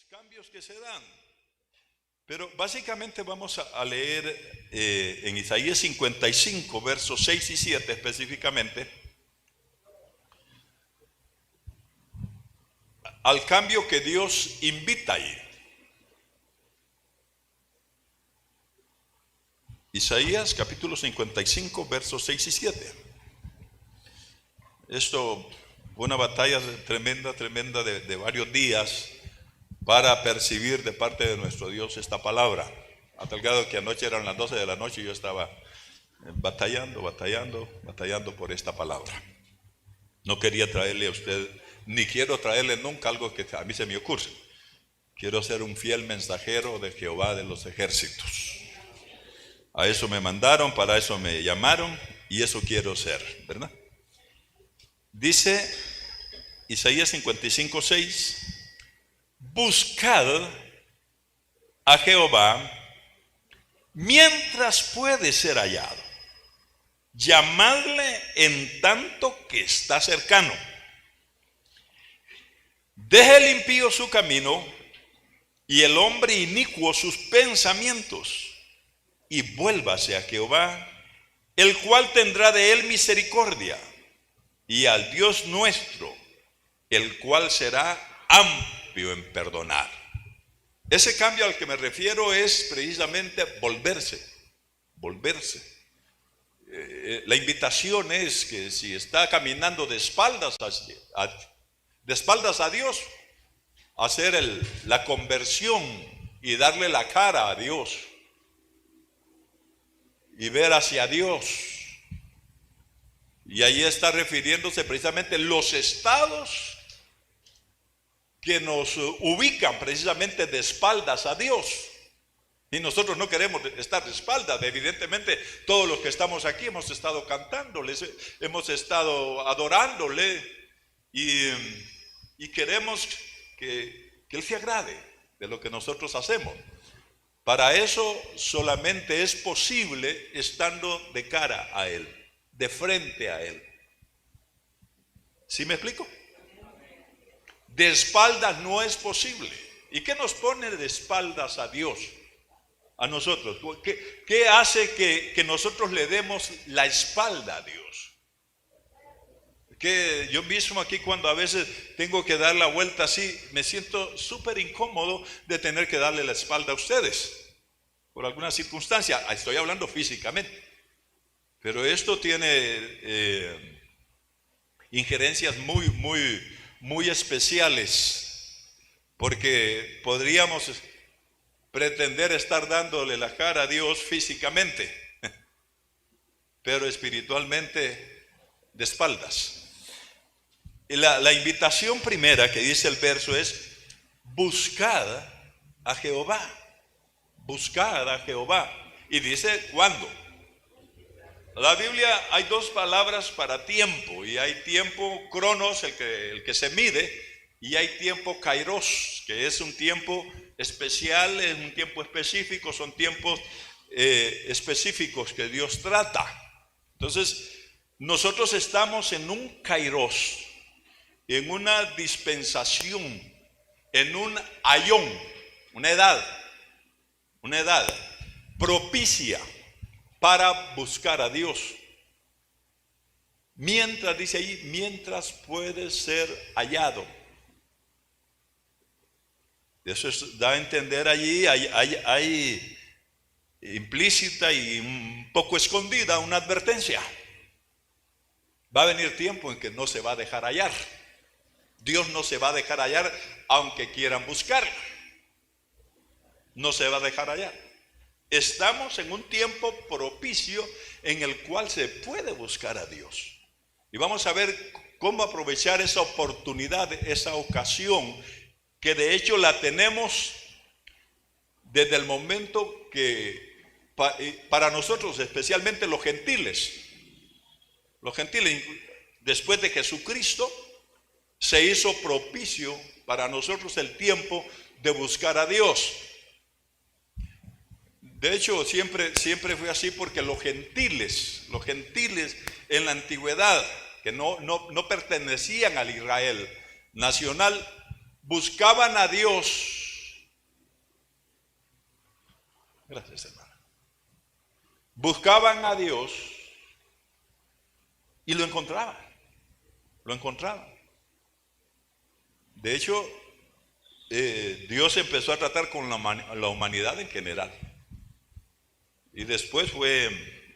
cambios que se dan. Pero básicamente vamos a leer en Isaías 55, versos 6 y 7 específicamente, al cambio que Dios invita ahí. Isaías capítulo 55, versos 6 y 7. Esto fue una batalla tremenda de varios días para percibir de parte de nuestro Dios esta palabra. A tal grado que anoche eran las 12 de la noche y yo estaba batallando por esta palabra. No quería traerle a usted, ni quiero traerle nunca algo que a mí se me ocurre. Quiero ser un fiel mensajero de Jehová de los ejércitos. A eso me mandaron, para eso me llamaron y eso quiero ser, ¿verdad? Dice Isaías 55, 6: buscad a Jehová mientras puede ser hallado, llamadle en tanto que está cercano. Deje el impío su camino y el hombre inicuo sus pensamientos, y vuélvase a Jehová, el cual tendrá de él misericordia, y al Dios nuestro, el cual será amplio en perdonar. Ese cambio al que me refiero es precisamente volverse. La invitación es que si está caminando de espaldas a Dios, hacer la conversión y darle la cara a Dios y ver hacia Dios. Y ahí está refiriéndose precisamente los estados que nos ubican precisamente de espaldas a Dios. Y nosotros no queremos estar de espaldas. Evidentemente todos los que estamos aquí hemos estado cantándole, hemos estado adorándole y queremos que Él se agrade de lo que nosotros hacemos. Para eso solamente es posible estando de cara a Él, de frente a Él. ¿Sí me explico? De espaldas no es posible. ¿Y qué nos pone de espaldas a Dios? A nosotros. ¿Qué hace que nosotros le demos la espalda a Dios? Que yo mismo aquí, cuando a veces tengo que dar la vuelta así, me siento súper incómodo de tener que darle la espalda a ustedes por alguna circunstancia. Estoy hablando físicamente, pero esto tiene injerencias muy especiales, porque podríamos pretender estar dándole la cara a Dios físicamente, pero espiritualmente de espaldas. Y la invitación primera que dice el verso es: buscad a Jehová, buscad a Jehová. Y dice ¿cuándo? La Biblia hay dos palabras para tiempo, y hay tiempo cronos, el que se mide, y hay tiempo kairos, que es un tiempo especial, es un tiempo específico, son tiempos específicos que Dios trata. Entonces nosotros estamos en un kairos, en una dispensación, en un ayón, una edad propicia para buscar a Dios. Mientras, dice ahí, mientras puede ser hallado. Eso da a entender allí, hay implícita y un poco escondida una advertencia. Va a venir tiempo en que no se va a dejar hallar. Dios no se va a dejar hallar aunque quieran buscarlo. No se va a dejar hallar. Estamos en un tiempo propicio en el cual se puede buscar a Dios. Y vamos a ver cómo aprovechar esa oportunidad, esa ocasión, que de hecho la tenemos desde el momento que para nosotros, especialmente los gentiles, después de Jesucristo, se hizo propicio para nosotros el tiempo de buscar a Dios. De hecho, siempre fue así, porque los gentiles en la antigüedad, que no pertenecían al Israel nacional, buscaban a Dios Gracias, hermano. Buscaban a Dios y lo encontraban. Lo encontraban. De hecho, Dios empezó a tratar con la humanidad en general. Y después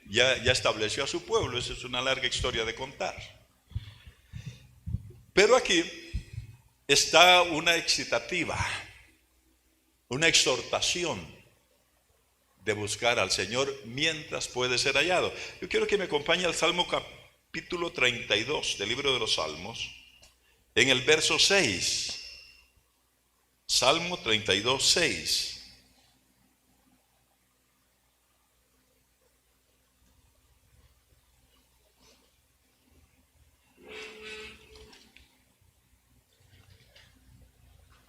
ya estableció a su pueblo. Esa es una larga historia de contar. Pero aquí está una excitativa, una exhortación de buscar al Señor mientras puede ser hallado. Yo quiero que me acompañe al Salmo capítulo 32 del libro de los Salmos, en el verso 6. Salmo 32, 6.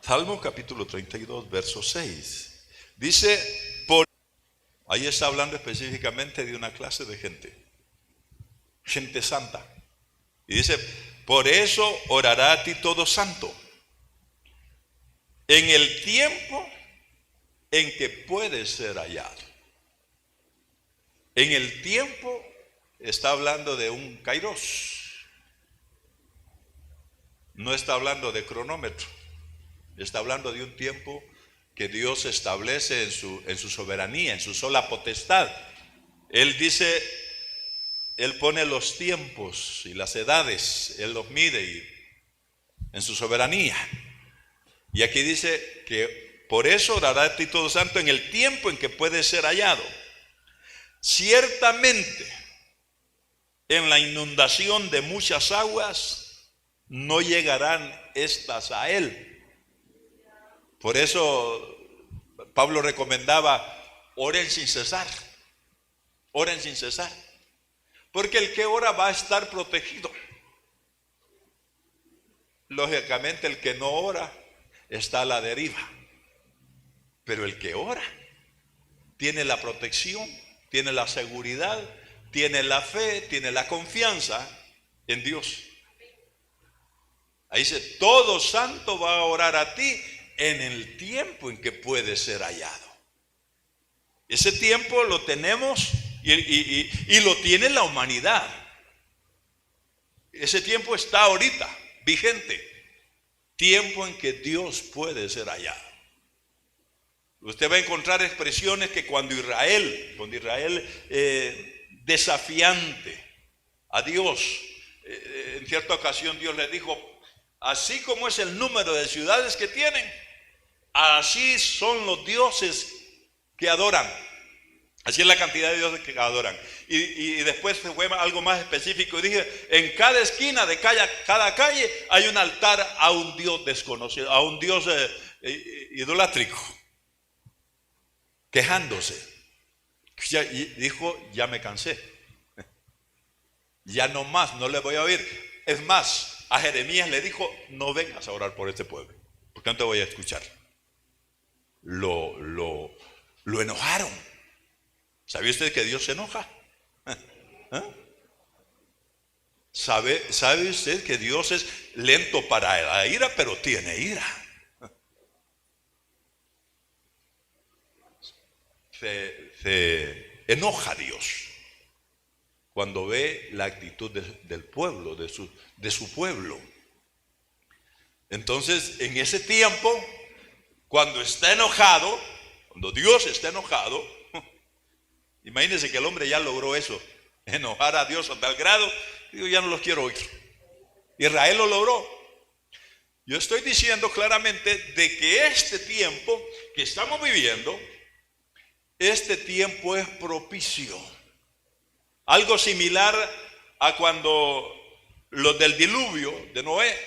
Salmo capítulo 32, verso 6. Dice, ahí está hablando específicamente de una clase de gente santa. Y dice, por eso orará a ti todo santo, en el tiempo en que puede ser hallado. En el tiempo está hablando de un kairos. No está hablando de cronómetro. Está hablando de un tiempo que Dios establece en su soberanía, en su sola potestad. Él dice, Él pone los tiempos y las edades, Él los mide en su soberanía. Y aquí dice que por eso orará a ti todo santo en el tiempo en que puede ser hallado. Ciertamente, en la inundación de muchas aguas, no llegarán estas a Él. Por eso Pablo recomendaba, oren sin cesar. Oren sin cesar. Porque el que ora va a estar protegido. Lógicamente el que no ora está a la deriva. Pero el que ora tiene la protección, tiene la seguridad, tiene la fe, tiene la confianza en Dios. Ahí dice, todo santo va a orar a ti en el tiempo en que puede ser hallado. Ese tiempo lo tenemos y lo tiene la humanidad. Ese tiempo está ahorita, vigente. Tiempo en que Dios puede ser hallado. Usted va a encontrar expresiones que cuando Israel desafiante a Dios, en cierta ocasión Dios le dijo, así como es el número de ciudades que tienen, así son los dioses que adoran. Así es la cantidad de dioses que adoran. Y después fue algo más específico y dije, en cada esquina de cada calle hay un altar a un Dios desconocido, a un Dios idolátrico, quejándose. Y dijo, ya me cansé. Ya no más, no le voy a oír. Es más, a Jeremías le dijo, no vengas a orar por este pueblo, porque no te voy a escuchar. Lo enojaron. ¿Sabe usted que Dios se enoja? ¿Eh? ¿Sabe usted que Dios es lento para la ira, pero tiene ira? Se enoja Dios cuando ve la actitud del pueblo, de su pueblo. Entonces, en ese tiempo, cuando está enojado, cuando Dios está enojado, imagínense que el hombre ya logró eso, enojar a Dios a tal grado, digo, ya no los quiero oír. Israel lo logró. Yo estoy diciendo claramente de que este tiempo que estamos viviendo, este tiempo es propicio. Algo similar a cuando los del diluvio de Noé.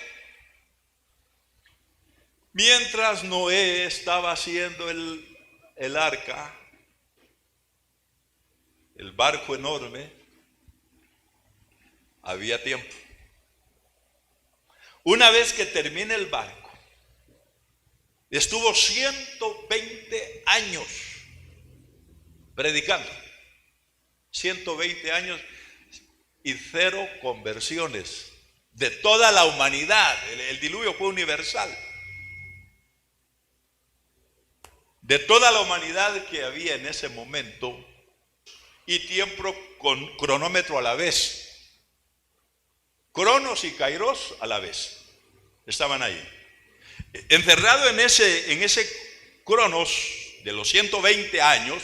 Mientras Noé estaba haciendo el arca, el barco enorme, había tiempo. Una vez que termine el barco, estuvo 120 años predicando. 120 años y 0 conversiones de toda la humanidad. El diluvio fue universal. de toda la humanidad que había en ese momento y tiempo con cronómetro a la vez. Cronos y Kairos a la vez. Estaban ahí. Encerrado en ese Cronos de los 120 años,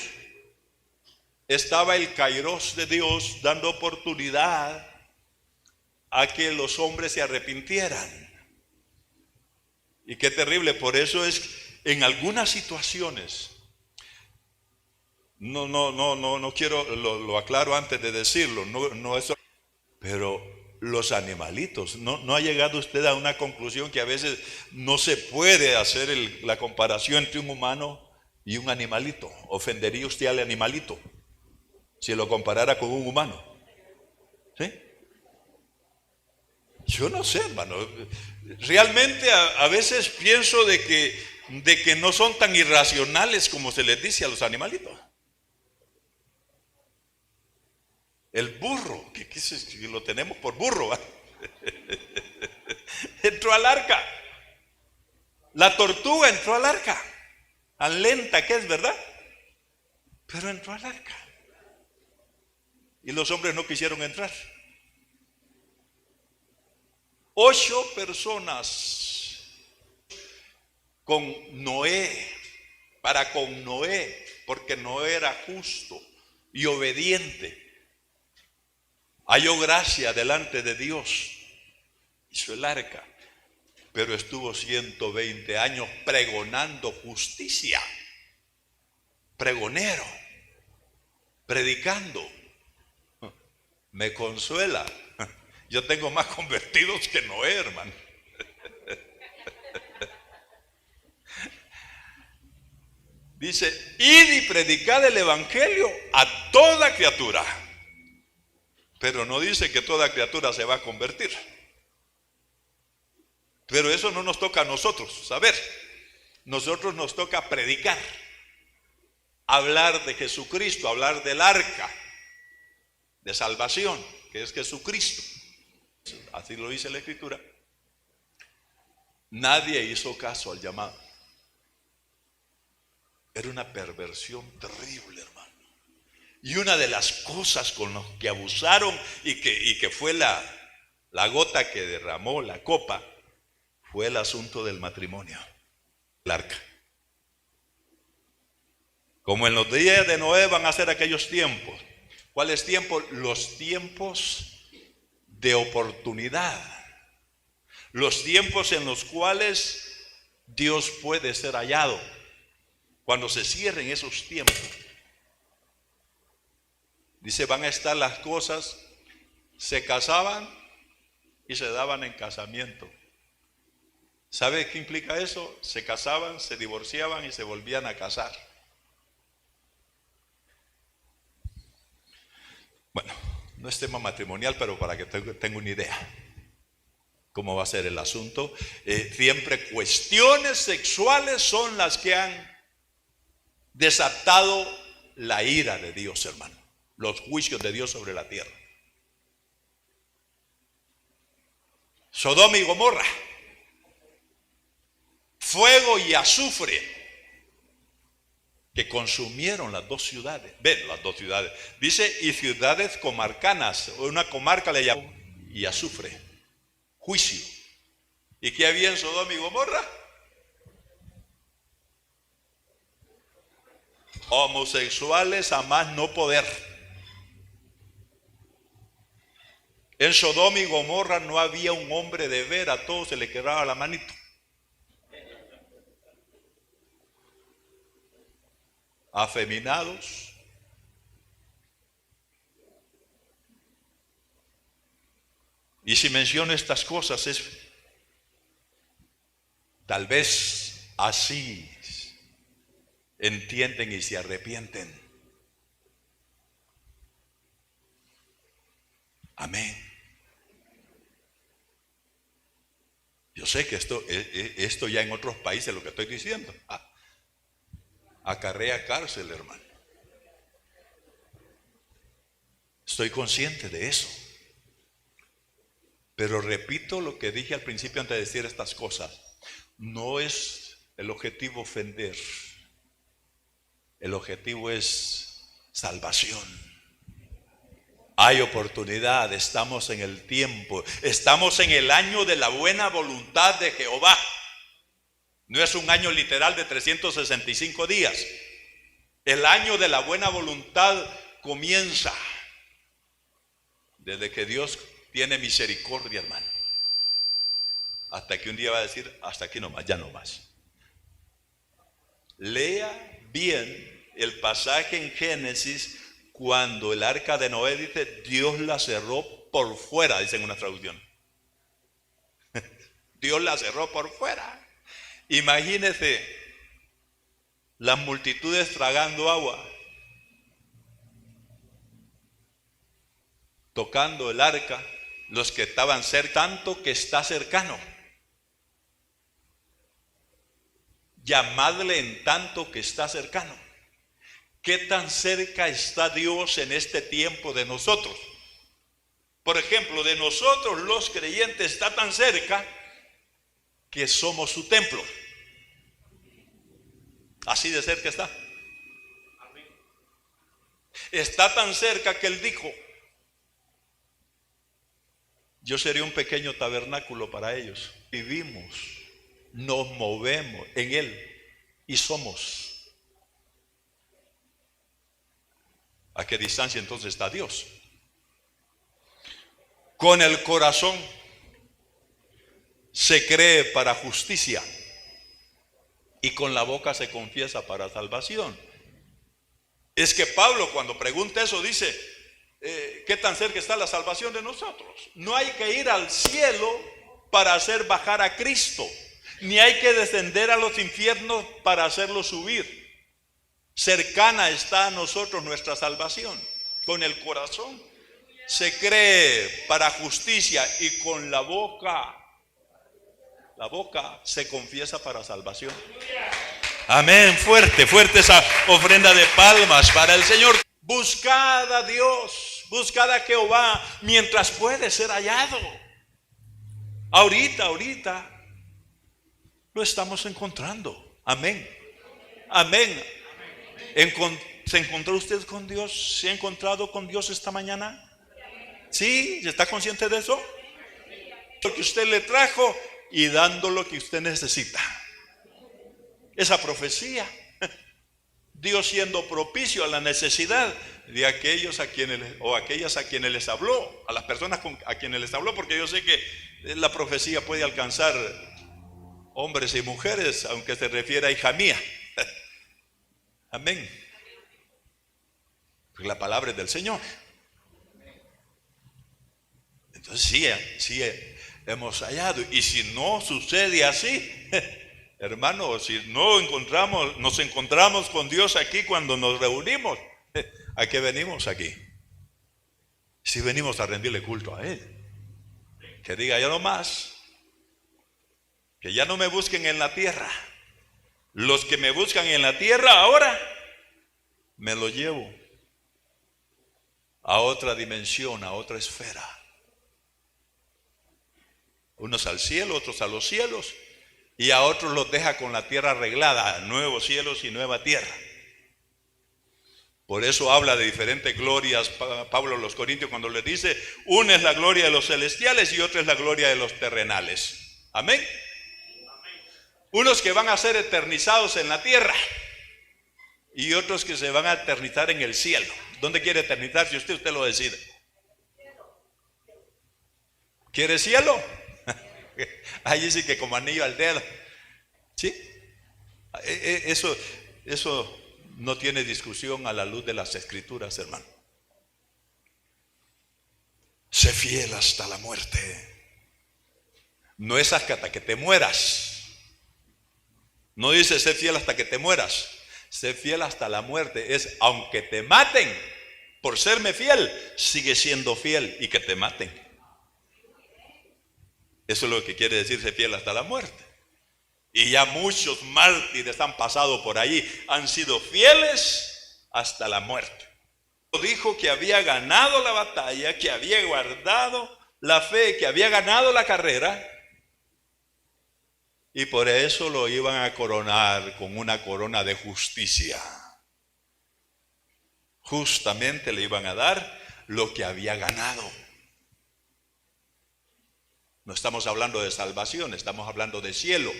estaba el Kairos de Dios dando oportunidad a que los hombres se arrepintieran. Y qué terrible, por eso es en algunas situaciones, no quiero, lo aclaro antes de decirlo, no es, pero los animalitos, no ha llegado usted a una conclusión que a veces no se puede hacer la comparación entre un humano y un animalito. ¿Ofendería usted al animalito si lo comparara con un humano? ¿Sí? Yo no sé, hermano. Realmente a veces pienso de que no son tan irracionales como se les dice a los animalitos. El burro, que lo tenemos por burro, ¿va? Entró al arca. La tortuga entró al arca. Tan lenta que es, ¿verdad? Pero entró al arca. Y los hombres no quisieron entrar. 8 personas con Noé, con Noé, porque Noé era justo y obediente. Halló gracia delante de Dios. Hizo el arca, pero estuvo 120 años pregonando justicia. Pregonero, predicando. Me consuela. Yo tengo más convertidos que Noé, hermano. Dice, id y predicad el evangelio a toda criatura. Pero no dice que toda criatura se va a convertir. Pero eso no nos toca a nosotros saber. Nosotros nos toca predicar, hablar de Jesucristo, hablar del arca de salvación, que es Jesucristo. Así lo dice la Escritura. Nadie hizo caso al llamado. Era una perversión terrible, hermano. Y una de las cosas con las que abusaron y que fue la gota que derramó la copa, fue el asunto del matrimonio, el arca. Como en los días de Noé van a ser aquellos tiempos. ¿Cuáles tiempos? Los tiempos de oportunidad. Los tiempos en los cuales Dios puede ser hallado. Cuando se cierren esos tiempos, dice, van a estar las cosas, se casaban y se daban en casamiento. ¿Sabe qué implica eso? Se casaban, se divorciaban y se volvían a casar. Bueno, no es tema matrimonial, pero para que tenga una idea cómo va a ser el asunto. Siempre cuestiones sexuales son las que han desatado la ira de Dios, hermano. Los juicios de Dios sobre la tierra. Sodoma y Gomorra. Fuego y azufre que consumieron las dos ciudades. Ven, las dos ciudades. Dice, y ciudades comarcanas. Una comarca le llamó. Y azufre. Juicio. ¿Y qué había en Sodoma y Gomorra? Homosexuales a más no poder. En Sodoma y Gomorra no había un hombre de ver, a todos se le quebraba la manito. Afeminados. Y si menciono estas cosas es tal vez así entienden y se arrepienten. Amén. Yo sé que esto ya en otros países, lo que estoy diciendo, acarrea cárcel, hermano. Estoy consciente de eso. Pero repito lo que dije al principio antes de decir estas cosas. No es el objetivo ofender. El objetivo es salvación. Hay oportunidad, estamos en el tiempo, estamos en el año de la buena voluntad de Jehová. No es un año literal de 365 días. El año de la buena voluntad comienza desde que Dios tiene misericordia, hermano. Hasta que un día va a decir, hasta aquí nomás, ya no más. Lea bien el pasaje en Génesis cuando el arca de Noé dice, Dios la cerró por fuera, dice en una traducción. Dios la cerró por fuera. Imagínese las multitudes tragando agua, tocando el arca, los que estaban cerca, tanto que está cercano. Llamadle en tanto que está cercano. ¿Qué tan cerca está Dios en este tiempo de nosotros? Por ejemplo, de nosotros los creyentes está tan cerca que somos su templo. Así de cerca está. Está tan cerca que Él dijo, yo seré un pequeño tabernáculo para ellos. Vivimos, nos movemos en Él y somos. ¿A qué distancia entonces está Dios? Con el corazón se cree para justicia y con la boca se confiesa para salvación. Es que Pablo cuando pregunta eso dice, ¿qué tan cerca está la salvación de nosotros? No hay que ir al cielo para hacer bajar a Cristo, ni hay que descender a los infiernos para hacerlo subir. Cercana está a nosotros nuestra salvación. Con el corazón se cree para justicia y con la boca se confiesa para salvación. Amén, fuerte, fuerte esa ofrenda de palmas para el Señor. Buscad a Dios, buscad a Jehová mientras puede ser hallado. Ahorita lo estamos encontrando. Amén, amén. ¿Se encontró usted con Dios? ¿Se ha encontrado con Dios esta mañana? ¿Sí? ¿Está consciente de eso? Lo que usted le trajo y dando lo que usted necesita. Esa profecía, Dios siendo propicio a la necesidad de aquellos a quienes o aquellas a quienes les habló, a las personas a quienes les habló, porque yo sé que la profecía puede alcanzar hombres y mujeres, aunque se refiera a hija mía. Amén. Porque la palabra es del Señor. Entonces sí hemos hallado. Y si no sucede así, hermano, si no nos encontramos con Dios aquí cuando nos reunimos, ¿a qué venimos aquí? Si venimos a rendirle culto a Él. Que diga ya no más, que ya no me busquen en la tierra. Los que me buscan en la tierra ahora, me lo llevo a otra dimensión, a otra esfera. Unos al cielo, otros a los cielos, y a otros los deja con la tierra arreglada, nuevos cielos y nueva tierra. Por eso habla de diferentes glorias Pablo a los Corintios cuando les dice, una es la gloria de los celestiales y otra es la gloria de los terrenales. Amén. Unos que van a ser eternizados en la tierra y otros que se van a eternizar en el cielo. ¿Dónde quiere eternizarse usted lo decide? ¿Quiere cielo? Allí sí que como anillo al dedo. ¿Sí? Eso no tiene discusión a la luz de las Escrituras, hermano. Sé fiel hasta la muerte. No es hasta que te mueras. No dice sé fiel hasta que te mueras. Sé fiel hasta la muerte. Es aunque te maten, por serme fiel, sigue siendo fiel y que te maten. Eso es lo que quiere decir ser fiel hasta la muerte. Y ya muchos mártires han pasado por ahí, han sido fieles hasta la muerte. Dijo que había ganado la batalla, que había guardado la fe, que había ganado la carrera. Y por eso lo iban a coronar con una corona de justicia. justamente le iban a dar lo que había ganado. No estamos hablando de salvación, estamos hablando de cielo.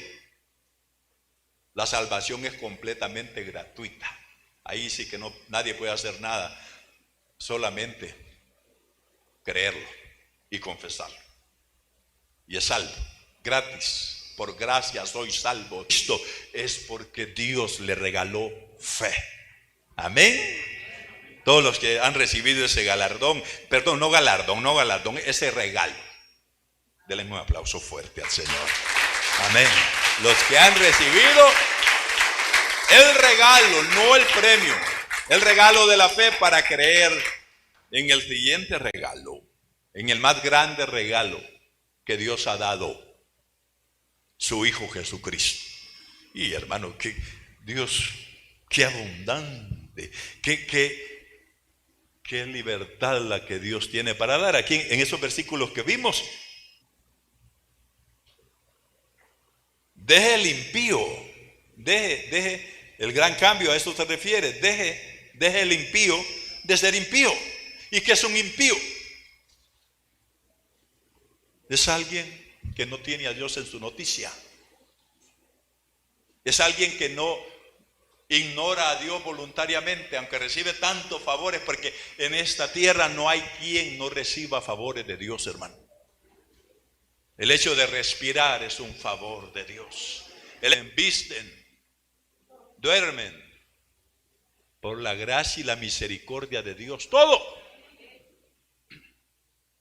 La salvación es completamente gratuita. Ahí sí que nadie puede hacer nada, solamente creerlo y confesarlo. Y es salvo, gratis, por gracia soy salvo. Esto es porque Dios le regaló fe. Amén. Todos los que han recibido ese galardón, perdón, no galardón, ese regalo. Denle un aplauso fuerte al Señor. Amén. Los que han recibido el regalo, no el premio, el regalo de la fe para creer en el siguiente regalo, en el más grande regalo que Dios ha dado, su Hijo Jesucristo. Y hermano, que Dios, qué abundante, qué libertad la que Dios tiene para dar. Aquí en esos versículos que vimos, deje el impío, deje el gran cambio, a eso se refiere. Deje el impío de ser impío. ¿Y qué es un impío? Es alguien que no tiene a Dios en su noticia. Es alguien que no ignora a Dios voluntariamente, aunque recibe tantos favores, porque en esta tierra no hay quien no reciba favores de Dios, hermano. El hecho de respirar es un favor de Dios. Embisten, duermen por la gracia y la misericordia de Dios. Todo.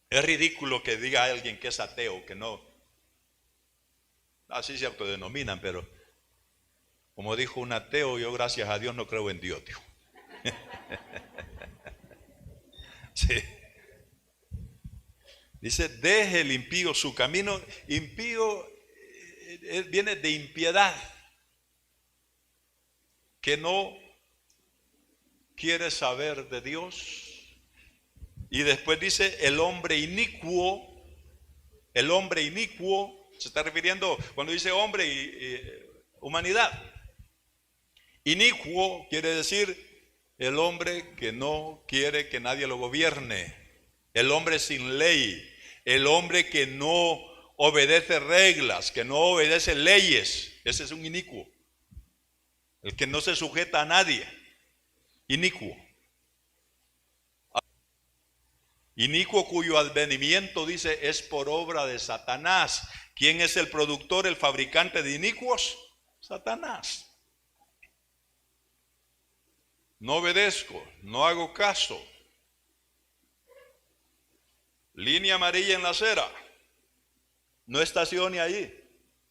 Es ridículo que diga alguien que es ateo, que no. Así se autodenominan, pero como dijo un ateo, yo gracias a Dios no creo en Dios, dijo. Sí. Dice, deje el impío su camino. Impío viene de impiedad, que no quiere saber de Dios. Y después dice, el hombre inicuo se está refiriendo, cuando dice hombre y humanidad. Inicuo quiere decir el hombre que no quiere que nadie lo gobierne, el hombre sin ley, el hombre que no obedece reglas, que no obedece leyes. Ese es un inicuo, el que no se sujeta a nadie. Inicuo. Inicuo cuyo advenimiento, dice, es por obra de Satanás. ¿Quién es el productor, el fabricante de inicuos? Satanás. No obedezco, no hago caso. Línea amarilla en la acera. No estacione ahí.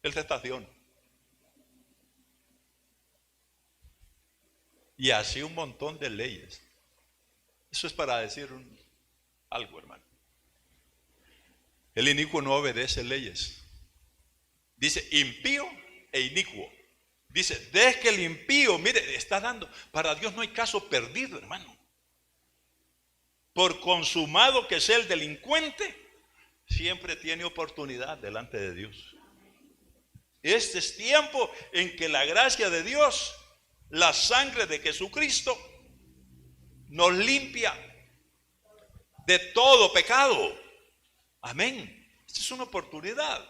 Él se estaciona. Y así un montón de leyes. Eso es para decir algo, hermano. El inicuo no obedece leyes. Dice impío e inicuo. Dice, deje que el impío, mire, está dando, para Dios no hay caso perdido, hermano. Por consumado que sea el delincuente, siempre tiene oportunidad delante de Dios. Este es tiempo en que la gracia de Dios, la sangre de Jesucristo, nos limpia de todo pecado. Amén. Esta es una oportunidad,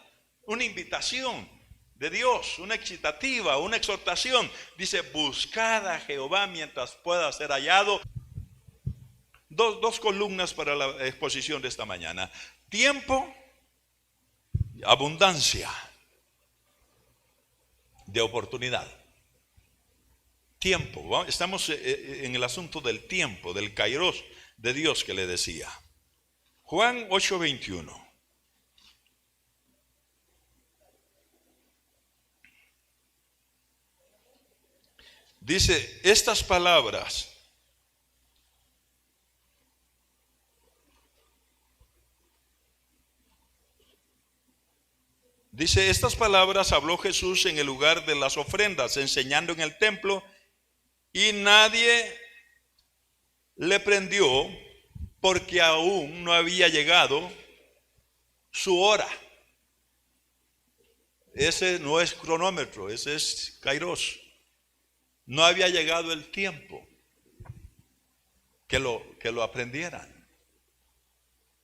una invitación de Dios, una excitativa, una exhortación. Dice, buscad a Jehová mientras pueda ser hallado. Dos columnas para la exposición de esta mañana. Tiempo, abundancia de oportunidad. Tiempo, estamos en el asunto del tiempo, del kairos de Dios que le decía. Juan 8:21. Dice, estas palabras habló Jesús en el lugar de las ofrendas, enseñando en el templo, y nadie le prendió porque aún no había llegado su hora. Ese no es cronómetro, ese es kairos. No había llegado el tiempo que lo aprendieran.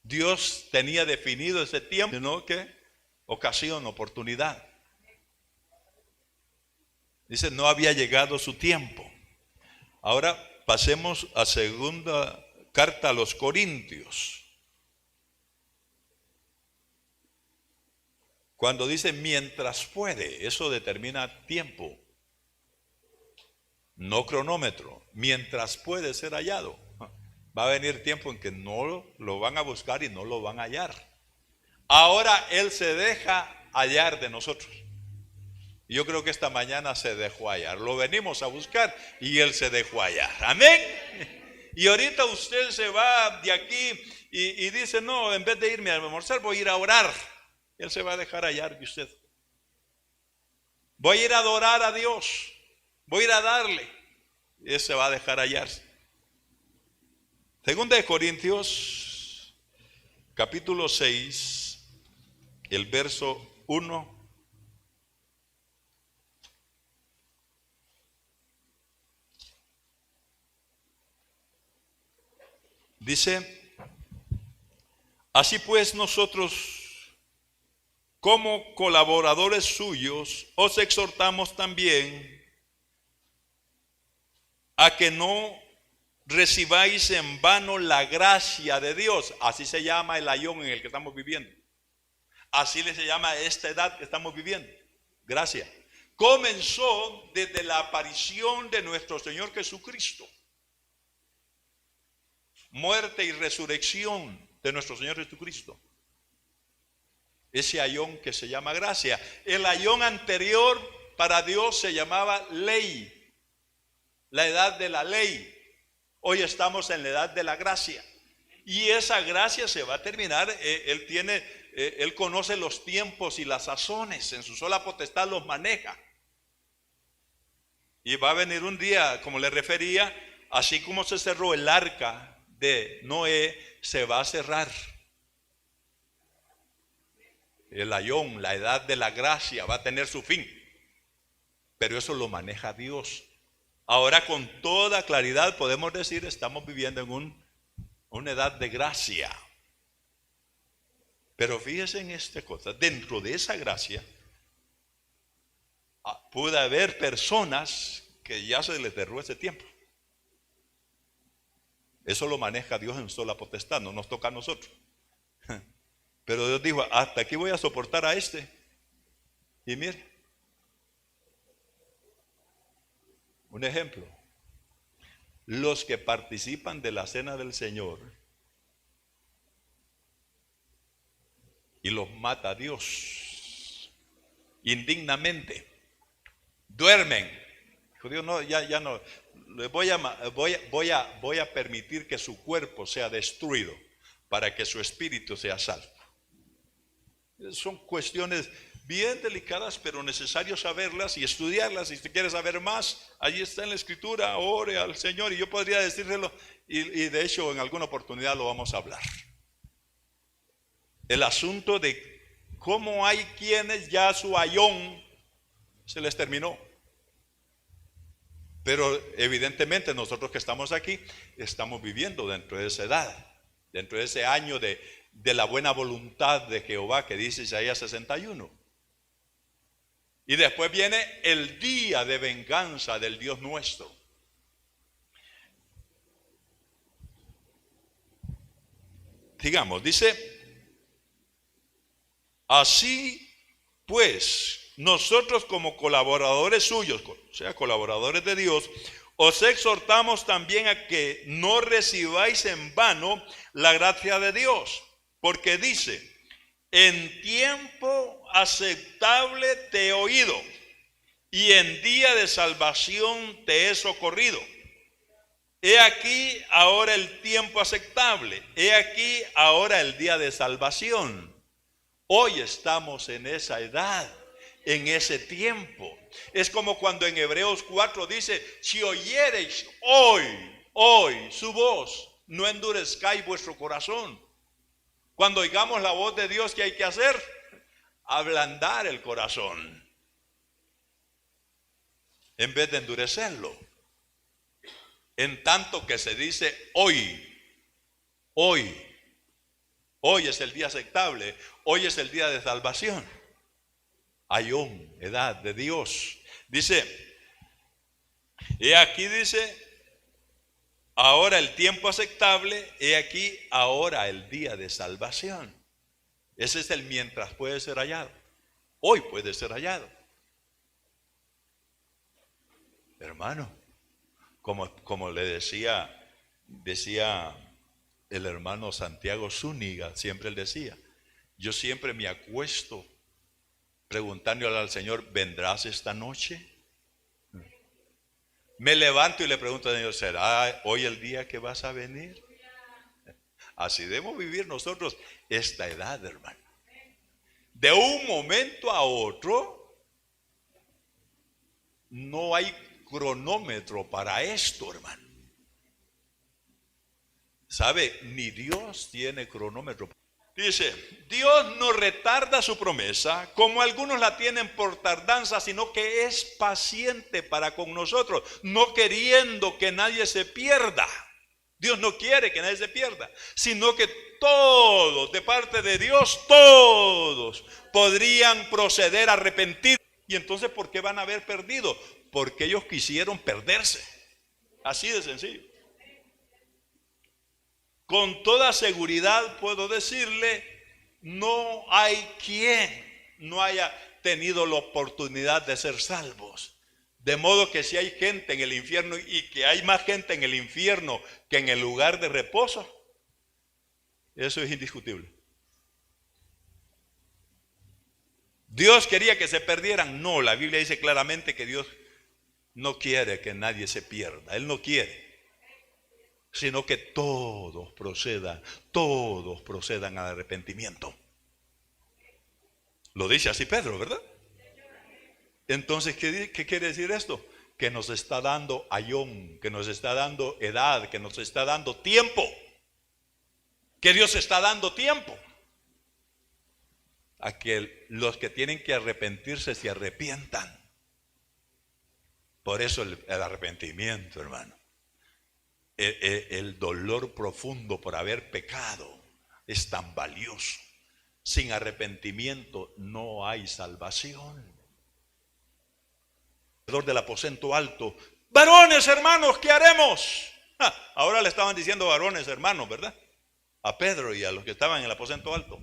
Dios tenía definido ese tiempo, ¿no? ¿Qué? Ocasión, oportunidad. Dice, no había llegado su tiempo. Ahora pasemos a segunda carta a los Corintios. Cuando dice mientras puede, eso determina tiempo, no cronómetro. Mientras puede ser hallado. Va a venir tiempo en que no lo van a buscar y no lo van a hallar. Ahora Él se deja hallar de nosotros. Yo creo que esta mañana se dejó hallar. Lo venimos a buscar y Él se dejó hallar. Amén. Y ahorita usted se va de aquí y dice, no, en vez de irme a almorzar, voy a ir a orar. Él se va a dejar hallar de usted. Voy a ir a adorar a Dios. Voy a ir a darle. Él se va a dejar hallar. Segunda de Corintios, capítulo 6, el verso 1. Dice, así pues nosotros, como colaboradores suyos, os exhortamos también a que no recibáis en vano la gracia de Dios. Así se llama el ayón en el que estamos viviendo. Así se llama esta edad que estamos viviendo. Gracia. Comenzó desde la aparición de nuestro Señor Jesucristo. Muerte y resurrección de nuestro Señor Jesucristo. Ese ayón que se llama gracia. El ayón anterior para Dios se llamaba ley. La edad de la ley. Hoy estamos en la edad de la gracia. Y esa gracia se va a terminar. Él conoce los tiempos y las sazones. En su sola potestad los maneja. Y va a venir un día, como le refería, así como se cerró el arca de Noé, se va a cerrar. El ayón, la edad de la gracia, va a tener su fin. Pero eso lo maneja Dios. Ahora con toda claridad podemos decir, estamos viviendo en una edad de gracia. Pero fíjense en esta cosa, dentro de esa gracia, puede haber personas que ya se les derrubó ese tiempo. Eso lo maneja Dios en sola potestad, no nos toca a nosotros. Pero Dios dijo, hasta aquí voy a soportar a este. Y mire, un ejemplo. Los que participan de la cena del Señor y los mata Dios indignamente, duermen. Dios, no, ya no. Voy a permitir que su cuerpo sea destruido para que su espíritu sea salvo. Son cuestiones bien delicadas, pero necesario saberlas y estudiarlas. Si usted quiere saber más, allí está en la Escritura, ore al Señor. Y yo podría decírselo, y de hecho en alguna oportunidad lo vamos a hablar. El asunto de cómo hay quienes ya su ayón se les terminó. Pero evidentemente nosotros que estamos aquí, estamos viviendo dentro de esa edad, dentro de ese año de la buena voluntad de Jehová que dice Isaías 61. Y después viene el día de venganza del Dios nuestro. Digamos, dice, así pues, nosotros como colaboradores suyos, o sea, colaboradores de Dios, os exhortamos también a que no recibáis en vano la gracia de Dios, porque dice, en tiempo aceptable te he oído, y en día de salvación te he socorrido. He aquí ahora el tiempo aceptable, he aquí ahora el día de salvación. Hoy estamos en esa edad, en ese tiempo. Es como cuando en Hebreos 4 dice, si oyereis hoy su voz, no endurezcáis vuestro corazón. Cuando oigamos la voz de Dios, ¿qué hay que hacer? Ablandar el corazón, en vez de endurecerlo. En tanto que se dice hoy es el día aceptable, hoy es el día de salvación. Ayón, edad de Dios. Dice, y aquí dice, ahora el tiempo aceptable, he aquí ahora el día de salvación. Ese es el mientras puede ser hallado. Hoy puede ser hallado. Hermano, como le decía el hermano Santiago Zúñiga, siempre él decía, yo siempre me acuesto preguntándole al Señor, ¿vendrás esta noche? Me levanto y le pregunto al Señor, ¿será hoy el día que vas a venir? Así debemos vivir nosotros esta edad, hermano. De un momento a otro, no hay cronómetro para esto, hermano. ¿Sabe? Ni Dios tiene cronómetro. Dice, Dios no retarda su promesa, como algunos la tienen por tardanza, sino que es paciente para con nosotros, no queriendo que nadie se pierda. Dios no quiere que nadie se pierda, sino que todos, de parte de Dios, todos podrían proceder a arrepentir. Y entonces, ¿por qué van a haber perdido? Porque ellos quisieron perderse. Así de sencillo. Con toda seguridad puedo decirle, no hay quien no haya tenido la oportunidad de ser salvos. De modo que si hay gente en el infierno y que hay más gente en el infierno que en el lugar de reposo, eso es indiscutible. ¿Dios quería que se perdieran? No, la Biblia dice claramente que Dios no quiere que nadie se pierda. Él no quiere, sino que todos procedan al arrepentimiento. Lo dice así Pedro, ¿verdad? Entonces, ¿qué quiere decir esto? Que nos está dando ayón, que nos está dando edad, que nos está dando tiempo. Que Dios está dando tiempo a que los que tienen que arrepentirse se arrepientan. Por eso el arrepentimiento, hermano. El dolor profundo por haber pecado es tan valioso. Sin arrepentimiento no hay salvación. Del aposento alto, varones hermanos, ¿qué haremos? Ahora le estaban diciendo varones hermanos, ¿verdad? A Pedro y a los que estaban en el aposento alto.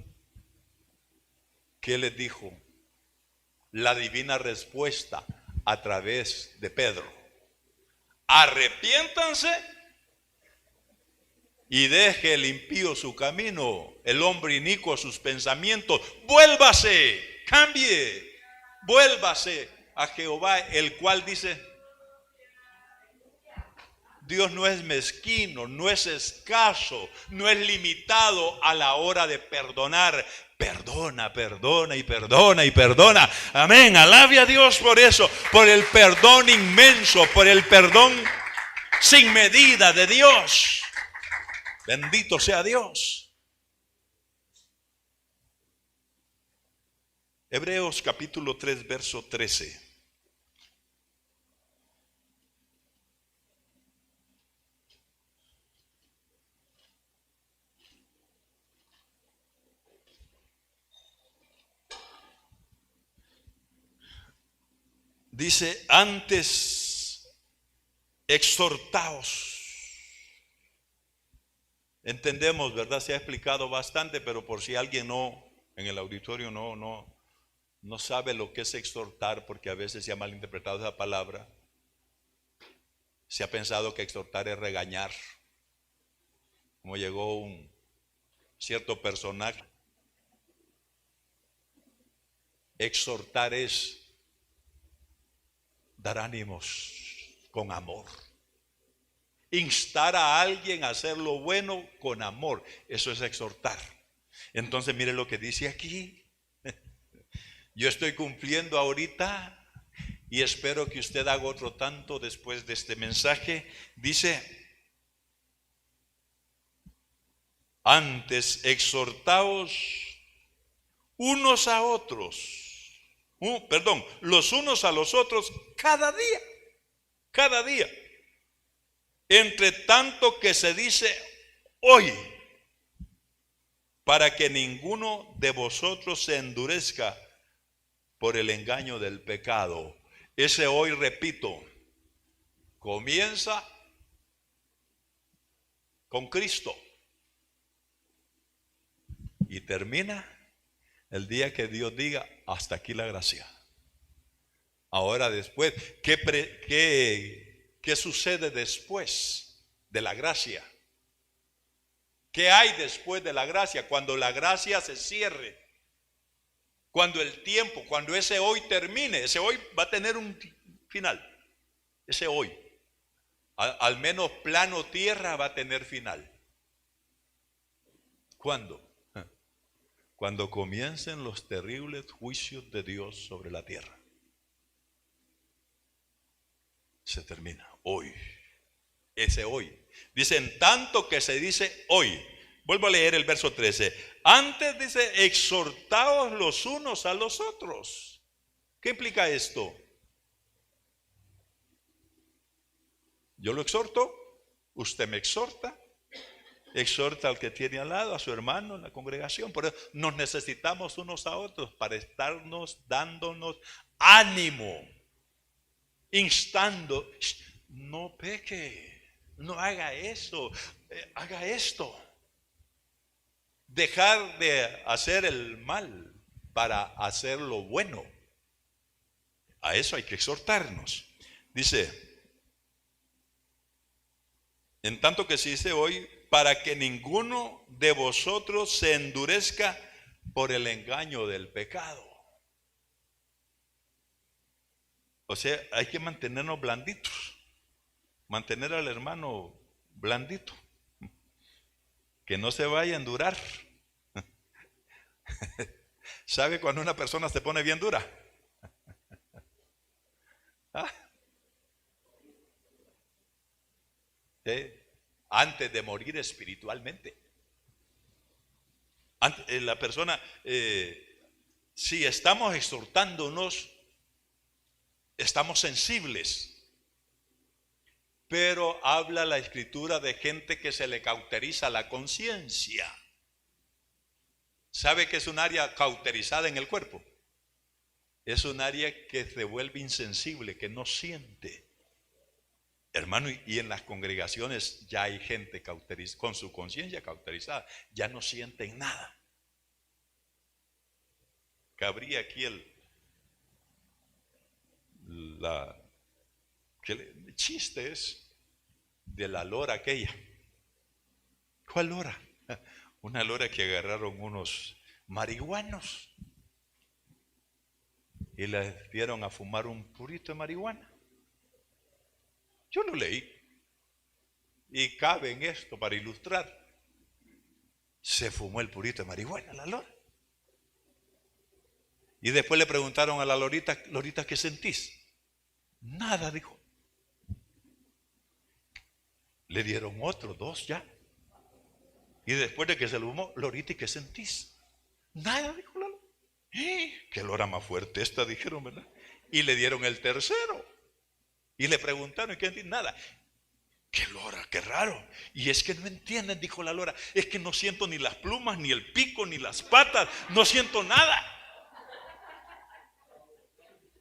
¿Qué les dijo? La divina respuesta a través de Pedro: arrepiéntanse y deje el impío su camino, el hombre inicuo sus pensamientos. Vuélvase, cambie, vuélvase a Jehová, el cual dice, Dios no es mezquino, no es escaso, no es limitado a la hora de perdonar. Perdona, perdona y perdona y perdona. Amén, alabe a Dios por eso, por el perdón inmenso, por el perdón sin medida de Dios. Bendito sea Dios. Hebreos capítulo 3, verso 13. Dice, antes exhortaos. Entendemos, ¿verdad? Se ha explicado bastante, pero por si alguien en el auditorio no sabe lo que es exhortar, porque a veces se ha malinterpretado esa palabra. Se ha pensado que exhortar es regañar. Como llegó un cierto personaje. Exhortar es dar ánimos con amor. Instar a alguien a hacer lo bueno con amor. Eso es exhortar. Entonces mire lo que dice aquí. Yo estoy cumpliendo ahorita y espero que usted haga otro tanto después de este mensaje. Dice, antes exhortaos unos a otros. Los unos a los otros cada día. entre tanto que se dice hoy, para que ninguno de vosotros se endurezca por el engaño del pecado. Ese hoy, repito, comienza con Cristo y termina el día que Dios diga: hasta aquí la gracia. Ahora después, ¿qué sucede después de la gracia? ¿Qué hay después de la gracia? Cuando la gracia se cierre, cuando el tiempo, cuando ese hoy termine, ese hoy va a tener un final. Ese hoy, al menos plano tierra, va a tener final. ¿Cuándo? Cuando comiencen los terribles juicios de Dios sobre la tierra. Se termina hoy. Ese hoy. Dicen tanto que se dice hoy. Vuelvo a leer el verso 13. Antes dice: exhortaos los unos a los otros. ¿Qué implica esto? Yo lo exhorto, usted me exhorta, exhorta al que tiene al lado, a su hermano en la congregación. Por eso nos necesitamos unos a otros para estarnos dándonos ánimo, instando: no peque. No haga eso, haga esto. Dejar de hacer el mal para hacer lo bueno. A eso hay que exhortarnos. Dice, en tanto que se dice hoy, para que ninguno de vosotros se endurezca por el engaño del pecado. O sea, hay que mantenernos blanditos. Mantener al hermano blandito, que no se vaya a endurar. ¿Sabe cuando una persona se pone bien dura? ¿Ah? Antes de morir espiritualmente. La persona, si estamos exhortándonos, estamos sensibles. Pero habla la escritura de gente que se le cauteriza la conciencia. ¿Sabe que es un área cauterizada en el cuerpo? Es un área que se vuelve insensible, que no siente. Hermano, y en las congregaciones ya hay gente con su conciencia cauterizada, ya no sienten nada. Cabría aquí el chiste es de la lora aquella. ¿Cuál lora? Una lora que agarraron unos marihuanos y les dieron a fumar un purito de marihuana. Yo lo leí y cabe en esto para ilustrar. Se fumó el purito de marihuana la lora. Y después le preguntaron a la lorita: Lorita, ¿qué sentís? Nada, dijo. Le dieron otro, 2 ya. Y después de que se lo fumó: Lorita, ¿y qué sentís? Nada, dijo la lora. Qué lora más fuerte esta, dijeron, ¿verdad? Y le dieron el tercero. Y le preguntaron: ¿y qué sentís? Nada. Qué lora, qué raro. Y es que no entienden, dijo la lora. Es que no siento ni las plumas, ni el pico, ni las patas. No siento nada.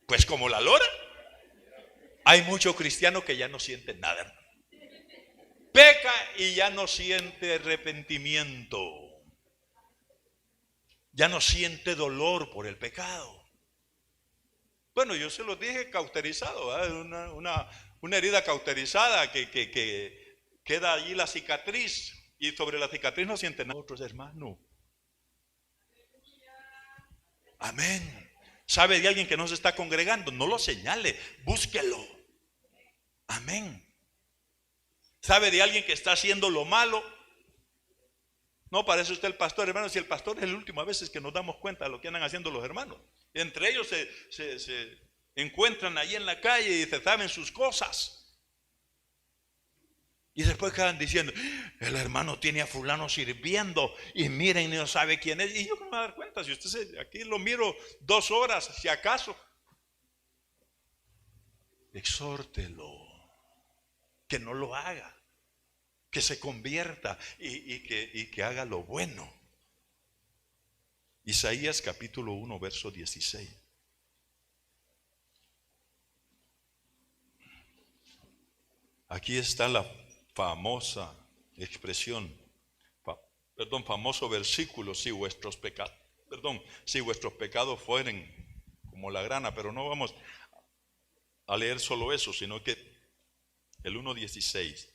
Pues como la lora. Hay muchos cristianos que ya no sienten nada. Peca y ya no siente arrepentimiento. Ya no siente dolor por el pecado. Bueno, yo se lo dije cauterizado, una herida cauterizada que queda allí la cicatriz, y sobre la cicatriz no sienten nada. Otros hermanos. Amén. ¿Sabe de alguien que no se está congregando? No lo señale, búsquelo. Amén. ¿Sabe de alguien que está haciendo lo malo? No parece usted el pastor, hermano. Si el pastor es la última vez que nos damos cuenta de lo que andan haciendo los hermanos. Entre ellos se encuentran ahí en la calle y se saben sus cosas. Y después quedan diciendo: el hermano tiene a fulano sirviendo y miren, no sabe quién es. Y yo no me voy a dar cuenta, si usted aquí lo miro 2 horas, si acaso. Exhórtelo. que no lo haga, que se convierta y que haga lo bueno. Isaías capítulo 1, verso 16. Aquí está la famosa expresión, famoso versículo: si vuestros pecados fueren como la grana. Pero no vamos a leer solo eso, sino que el 1:16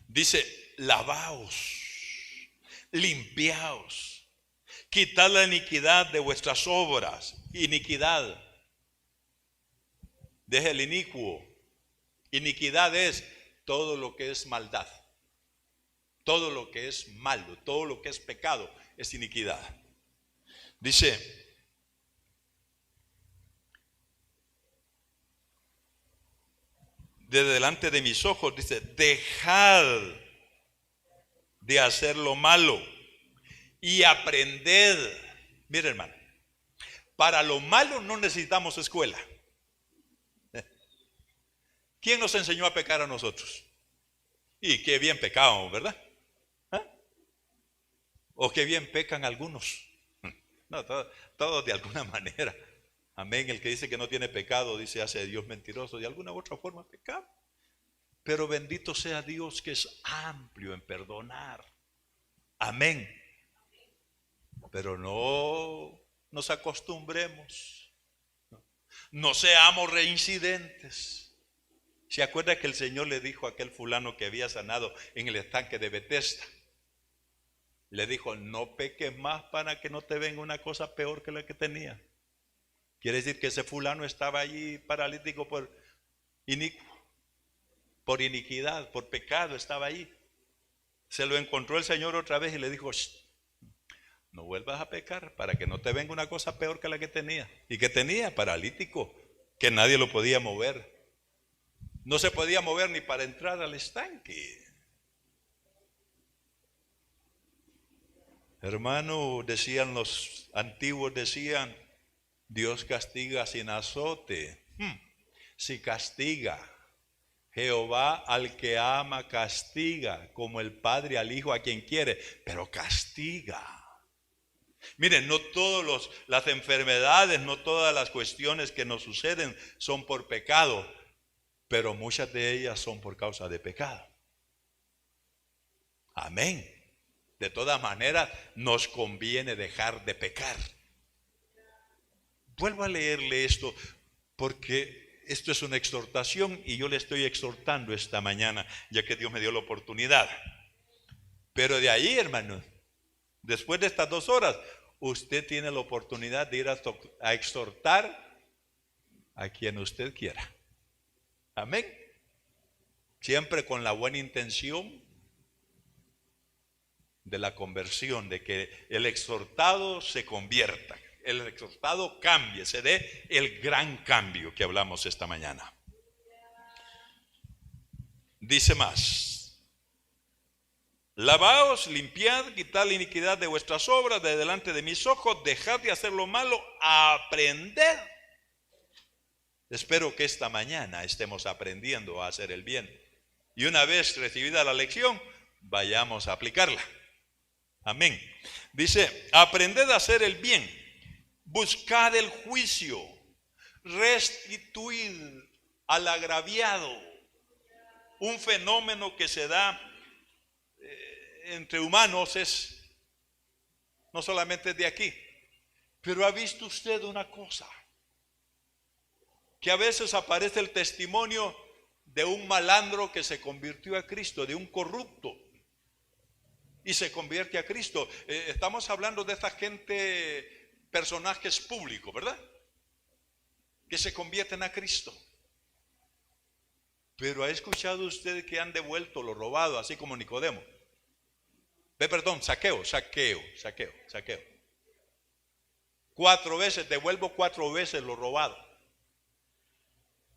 dice: lavaos, limpiaos, quitad la iniquidad de vuestras obras. Iniquidad, deja el inicuo. Iniquidad es todo lo que es maldad, todo lo que es malo, todo lo que es pecado es iniquidad. Dice: de delante de mis ojos, dice, dejad de hacer lo malo y aprended. Mire, hermano, para lo malo no necesitamos escuela. ¿Quién nos enseñó a pecar a nosotros? Y qué bien pecábamos, ¿verdad? ¿Ah? O qué bien pecan algunos. No, todos de alguna manera. Amén. El que dice que no tiene pecado, dice, hace de Dios mentiroso. De alguna u otra forma pecamos. Pero bendito sea Dios, que es amplio en perdonar. Amén. Pero no nos acostumbremos. No seamos reincidentes. ¿Se acuerda que el Señor le dijo a aquel fulano que había sanado en el estanque de Betesda? Le dijo: no peques más para que no te venga una cosa peor que la que tenía. Quiere decir que ese fulano estaba allí paralítico por iniquidad, por pecado, estaba allí. Se lo encontró el Señor otra vez y le dijo: no vuelvas a pecar para que no te venga una cosa peor que la que tenía. ¿Y que tenía? Paralítico, que nadie lo podía mover. No se podía mover ni para entrar al estanque. Hermano, decían los antiguos, decían: Dios castiga sin azote. Si castiga, Jehová al que ama castiga, como el padre al hijo a quien quiere, pero castiga. Miren, no todas las enfermedades, no todas las cuestiones que nos suceden son por pecado, pero muchas de ellas son por causa de pecado. Amén. De todas maneras, nos conviene dejar de pecar. Vuelvo a leerle esto, porque esto es una exhortación y yo le estoy exhortando esta mañana, ya que Dios me dio la oportunidad. Pero de ahí, hermanos, después de estas 2 horas, usted tiene la oportunidad de ir a exhortar a quien usted quiera. Amén. Siempre con la buena intención de la conversión, de que el exhortado se convierta, el exhortado cambie, se dé el gran cambio que hablamos esta mañana. Dice más: lavaos, limpiad, quitad la iniquidad de vuestras obras de delante de mis ojos, dejad de hacer lo malo, aprended. Espero que esta mañana estemos aprendiendo a hacer el bien. Y una vez recibida la lección, vayamos a aplicarla. Amén. Dice: aprended a hacer el bien, buscad el juicio, restituid al agraviado. Un fenómeno que se da entre humanos no solamente de aquí. Pero ¿ha visto usted una cosa? Que a veces aparece el testimonio de un malandro que se convirtió a Cristo, de un corrupto, y se convierte a Cristo. Estamos hablando de esta gente, personajes públicos, ¿verdad? Que se convierten a Cristo. Pero ¿ha escuchado usted que han devuelto lo robado, así como Nicodemo? Saqueo. 4 veces, devuelvo 4 veces lo robado.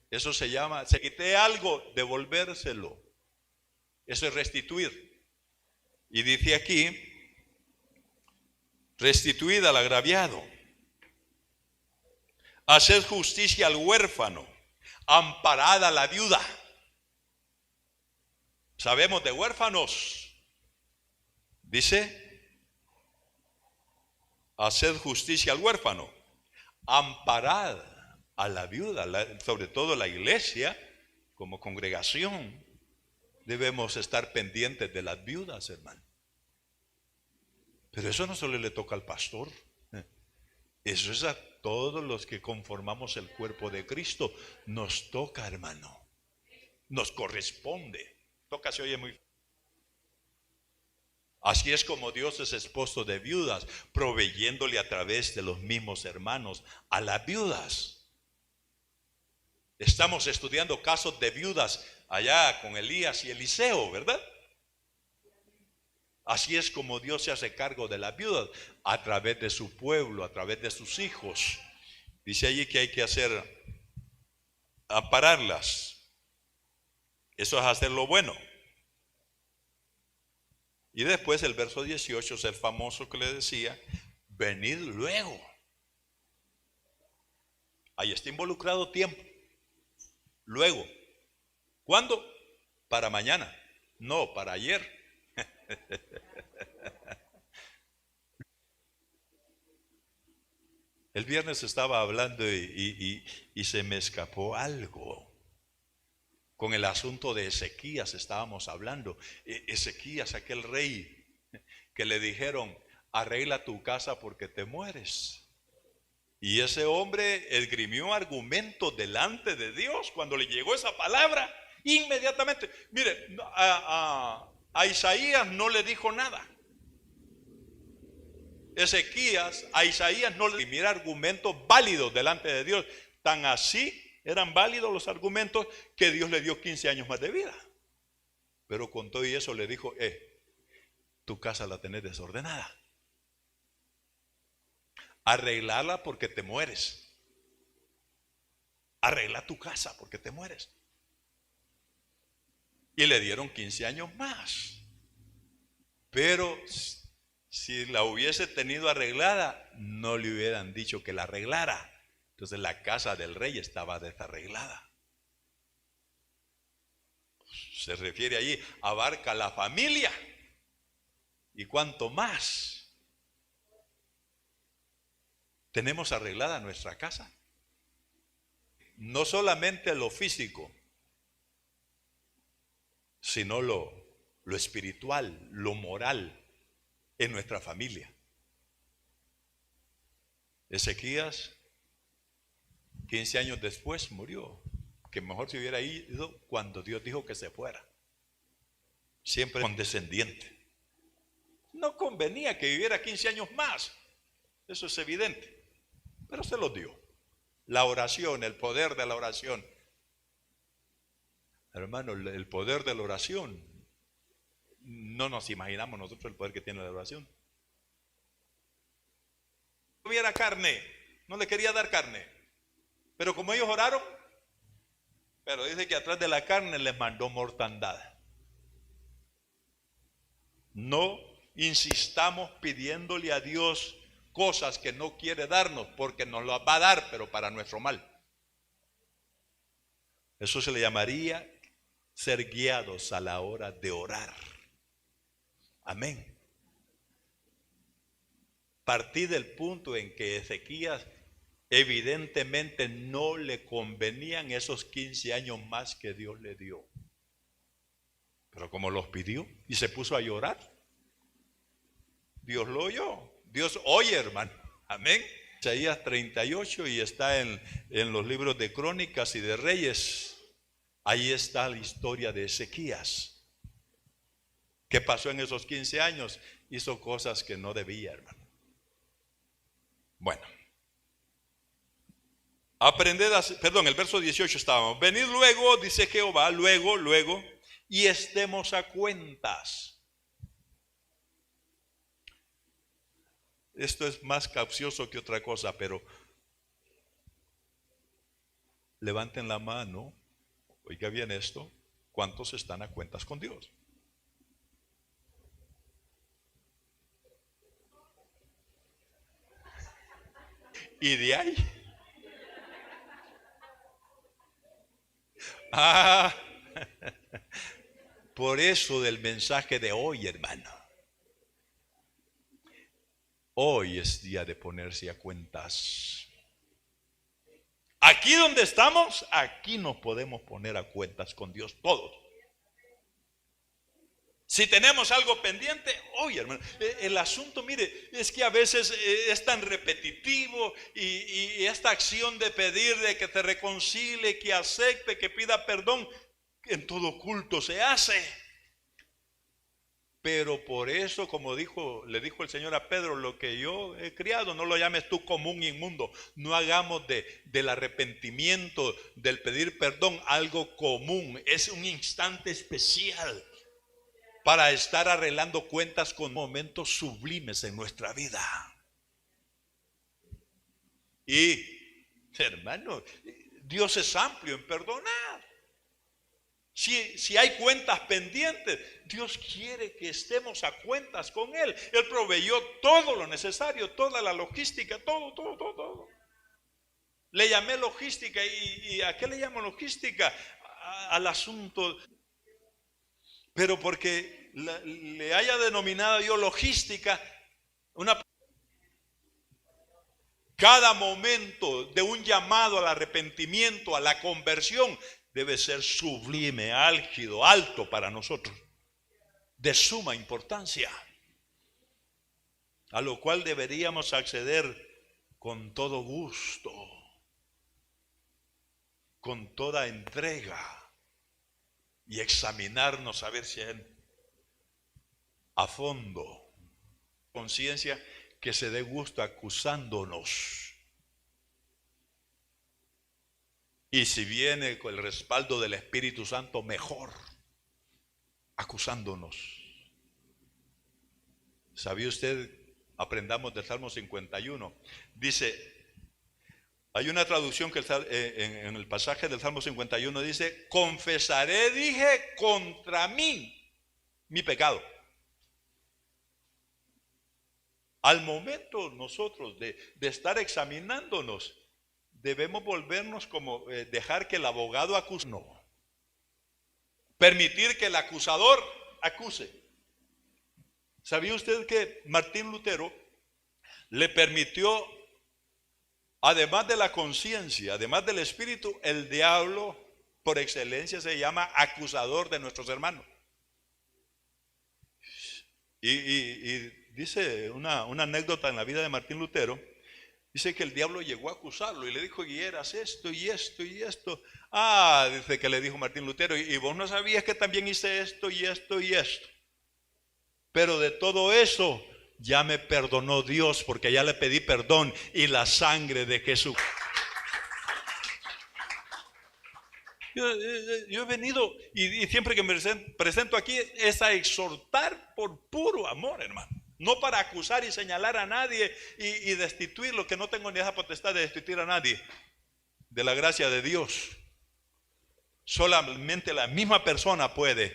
Eso se llama, se quité algo, devolvérselo. Eso es restituir. Y dice aquí: restituid al agraviado, haced justicia al huérfano, amparad a la viuda. Sabemos de huérfanos. Dice, haced justicia al huérfano, amparad a la viuda, sobre todo la iglesia, como congregación, debemos estar pendientes de las viudas, hermano. Pero eso no solo le toca al pastor, eso es a todos los que conformamos el cuerpo de Cristo. Nos toca, hermano, nos corresponde. Toca, se oye muy. Así es como Dios es esposo de viudas, proveyéndole a través de los mismos hermanos a las viudas. Estamos estudiando casos de viudas allá con Elías y Eliseo, ¿verdad? Así es como Dios se hace cargo de las viudas a través de su pueblo, a través de sus hijos. Dice allí que hay que ampararlas. Eso es hacer lo bueno. Y después el verso 18 es el famoso que le decía, venid luego. Ahí está involucrado tiempo. Luego. ¿Cuándo? Para mañana. No, para ayer. El viernes estaba hablando y se me escapó algo. Con el asunto de Ezequías estábamos hablando. Ezequías, aquel rey que le dijeron, arregla tu casa porque te mueres. Y ese hombre esgrimió argumentos delante de Dios cuando le llegó esa palabra. Inmediatamente, mire, a Isaías no le dijo nada. Ezequías, a Isaías no le esgrimió argumentos válidos delante de Dios. Tan así eran válidos los argumentos que Dios le dio 15 años más de vida. Pero con todo y eso le dijo, tu casa la tenés desordenada. Arreglarla porque te mueres. Arregla tu casa porque te mueres. Y le dieron 15 años más. Pero si la hubiese tenido arreglada, no le hubieran dicho que la arreglara. Entonces la casa del rey estaba desarreglada. Se refiere allí, abarca la familia. Y cuanto más tenemos arreglada nuestra casa. No solamente lo físico, sino lo espiritual, lo moral en nuestra familia. Ezequías, 15 años después murió, que mejor se hubiera ido cuando Dios dijo que se fuera. Siempre condescendiente. No convenía que viviera 15 años más, eso es evidente, pero se lo dio. La oración, el poder de la oración. Hermano, el poder de la oración, no nos imaginamos nosotros el poder que tiene la oración. No hubiera carne, no le quería dar carne, pero como ellos oraron, pero dice que atrás de la carne les mandó mortandad. No insistamos pidiéndole a Dios cosas que no quiere darnos, porque nos las va a dar, pero para nuestro mal. Eso se le llamaría ser guiados a la hora de orar. Amén. Partí del punto en que Ezequías evidentemente no le convenían esos 15 años más que Dios le dio. Pero como los pidió y se puso a llorar, Dios lo oyó. Dios oye, hermano. Amén. Isaías 38 y está en los libros de Crónicas y de Reyes. Ahí está la historia de Ezequías. ¿Qué pasó en esos 15 años? Hizo cosas que no debía, hermano. Bueno. Aprended a, el verso 18 estábamos. Venid luego, dice Jehová, luego, y estemos a cuentas. Esto es más capcioso que otra cosa, pero levanten la mano, oiga bien esto, ¿cuántos están a cuentas con Dios? Y de ahí, Por eso del mensaje de hoy, hermano. Hoy es día de ponerse a cuentas. Aquí donde estamos, aquí nos podemos poner a cuentas con Dios todos. Si tenemos algo pendiente, oye hermano, el asunto, mire, es que a veces es tan repetitivo y esta acción de pedir, de que te reconcilie, que acepte, que pida perdón, en todo culto se hace. Pero por eso, como le dijo el Señor a Pedro, lo que yo he criado, no lo llames tú común inmundo. No hagamos del arrepentimiento, del pedir perdón, algo común. Es un instante especial para estar arreglando cuentas con momentos sublimes en nuestra vida. Y, hermano, Dios es amplio en perdonar. Si hay cuentas pendientes, Dios quiere que estemos a cuentas con Él. Él proveyó todo lo necesario, toda la logística, todo. Le llamé logística. ¿Y a qué le llamo logística? Al asunto. Pero porque le haya denominado yo logística, cada momento de un llamado al arrepentimiento, a la conversión, debe ser sublime, álgido, alto para nosotros, de suma importancia, a lo cual deberíamos acceder con todo gusto, con toda entrega, y examinarnos a ver si hay a fondo conciencia que se dé gusto acusándonos. Y si viene con el respaldo del Espíritu Santo, mejor, acusándonos. ¿Sabía usted? Aprendamos del Salmo 51. Dice, hay una traducción que en el pasaje del Salmo 51 dice, confesaré, dije, contra mí, mi pecado. Al momento nosotros de estar examinándonos, debemos volvernos como dejar que el abogado acuse. No. Permitir que el acusador acuse. ¿Sabía usted que Martín Lutero le permitió, además de la conciencia, además del espíritu, el diablo por excelencia se llama acusador de nuestros hermanos? Y dice una anécdota en la vida de Martín Lutero. Dice que el diablo llegó a acusarlo y le dijo, y eras esto y esto y esto. Dice que le dijo Martín Lutero, y vos no sabías que también hice esto y esto y esto. Pero de todo eso ya me perdonó Dios, porque ya le pedí perdón y la sangre de Jesús. Yo he venido y siempre que me presento aquí es a exhortar por puro amor, hermano. No para acusar y señalar a nadie y destituir, lo que no tengo ni esa potestad de destituir a nadie de la gracia de Dios. Solamente la misma persona puede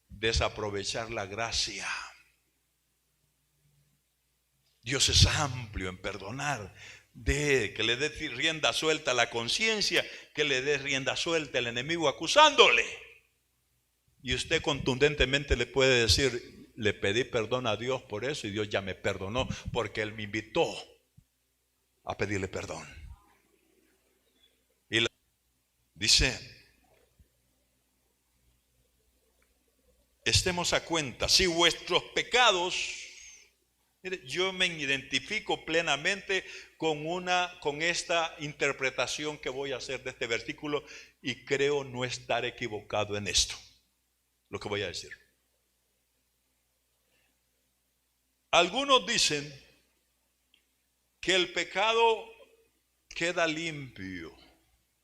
desaprovechar la gracia. Dios es amplio en perdonar. Que le dé rienda suelta a la conciencia, que le dé rienda suelta al enemigo acusándole. Y usted contundentemente le puede decir, le pedí perdón a Dios por eso y Dios ya me perdonó porque Él me invitó a pedirle perdón. Y dice, estemos a cuenta, si vuestros pecados, mire, yo me identifico plenamente con esta interpretación que voy a hacer de este versículo y creo no estar equivocado en esto, lo que voy a decir. Algunos dicen que el pecado queda limpio.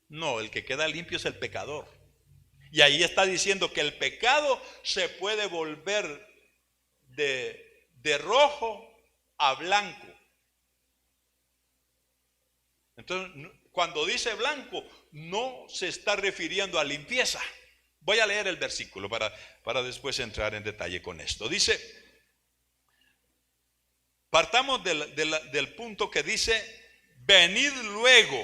No, el que queda limpio es el pecador. Y ahí está diciendo que el pecado se puede volver de rojo a blanco. Entonces, cuando dice blanco, no se está refiriendo a limpieza. Voy a leer el versículo para después entrar en detalle con esto. Dice, partamos del punto que dice, venid luego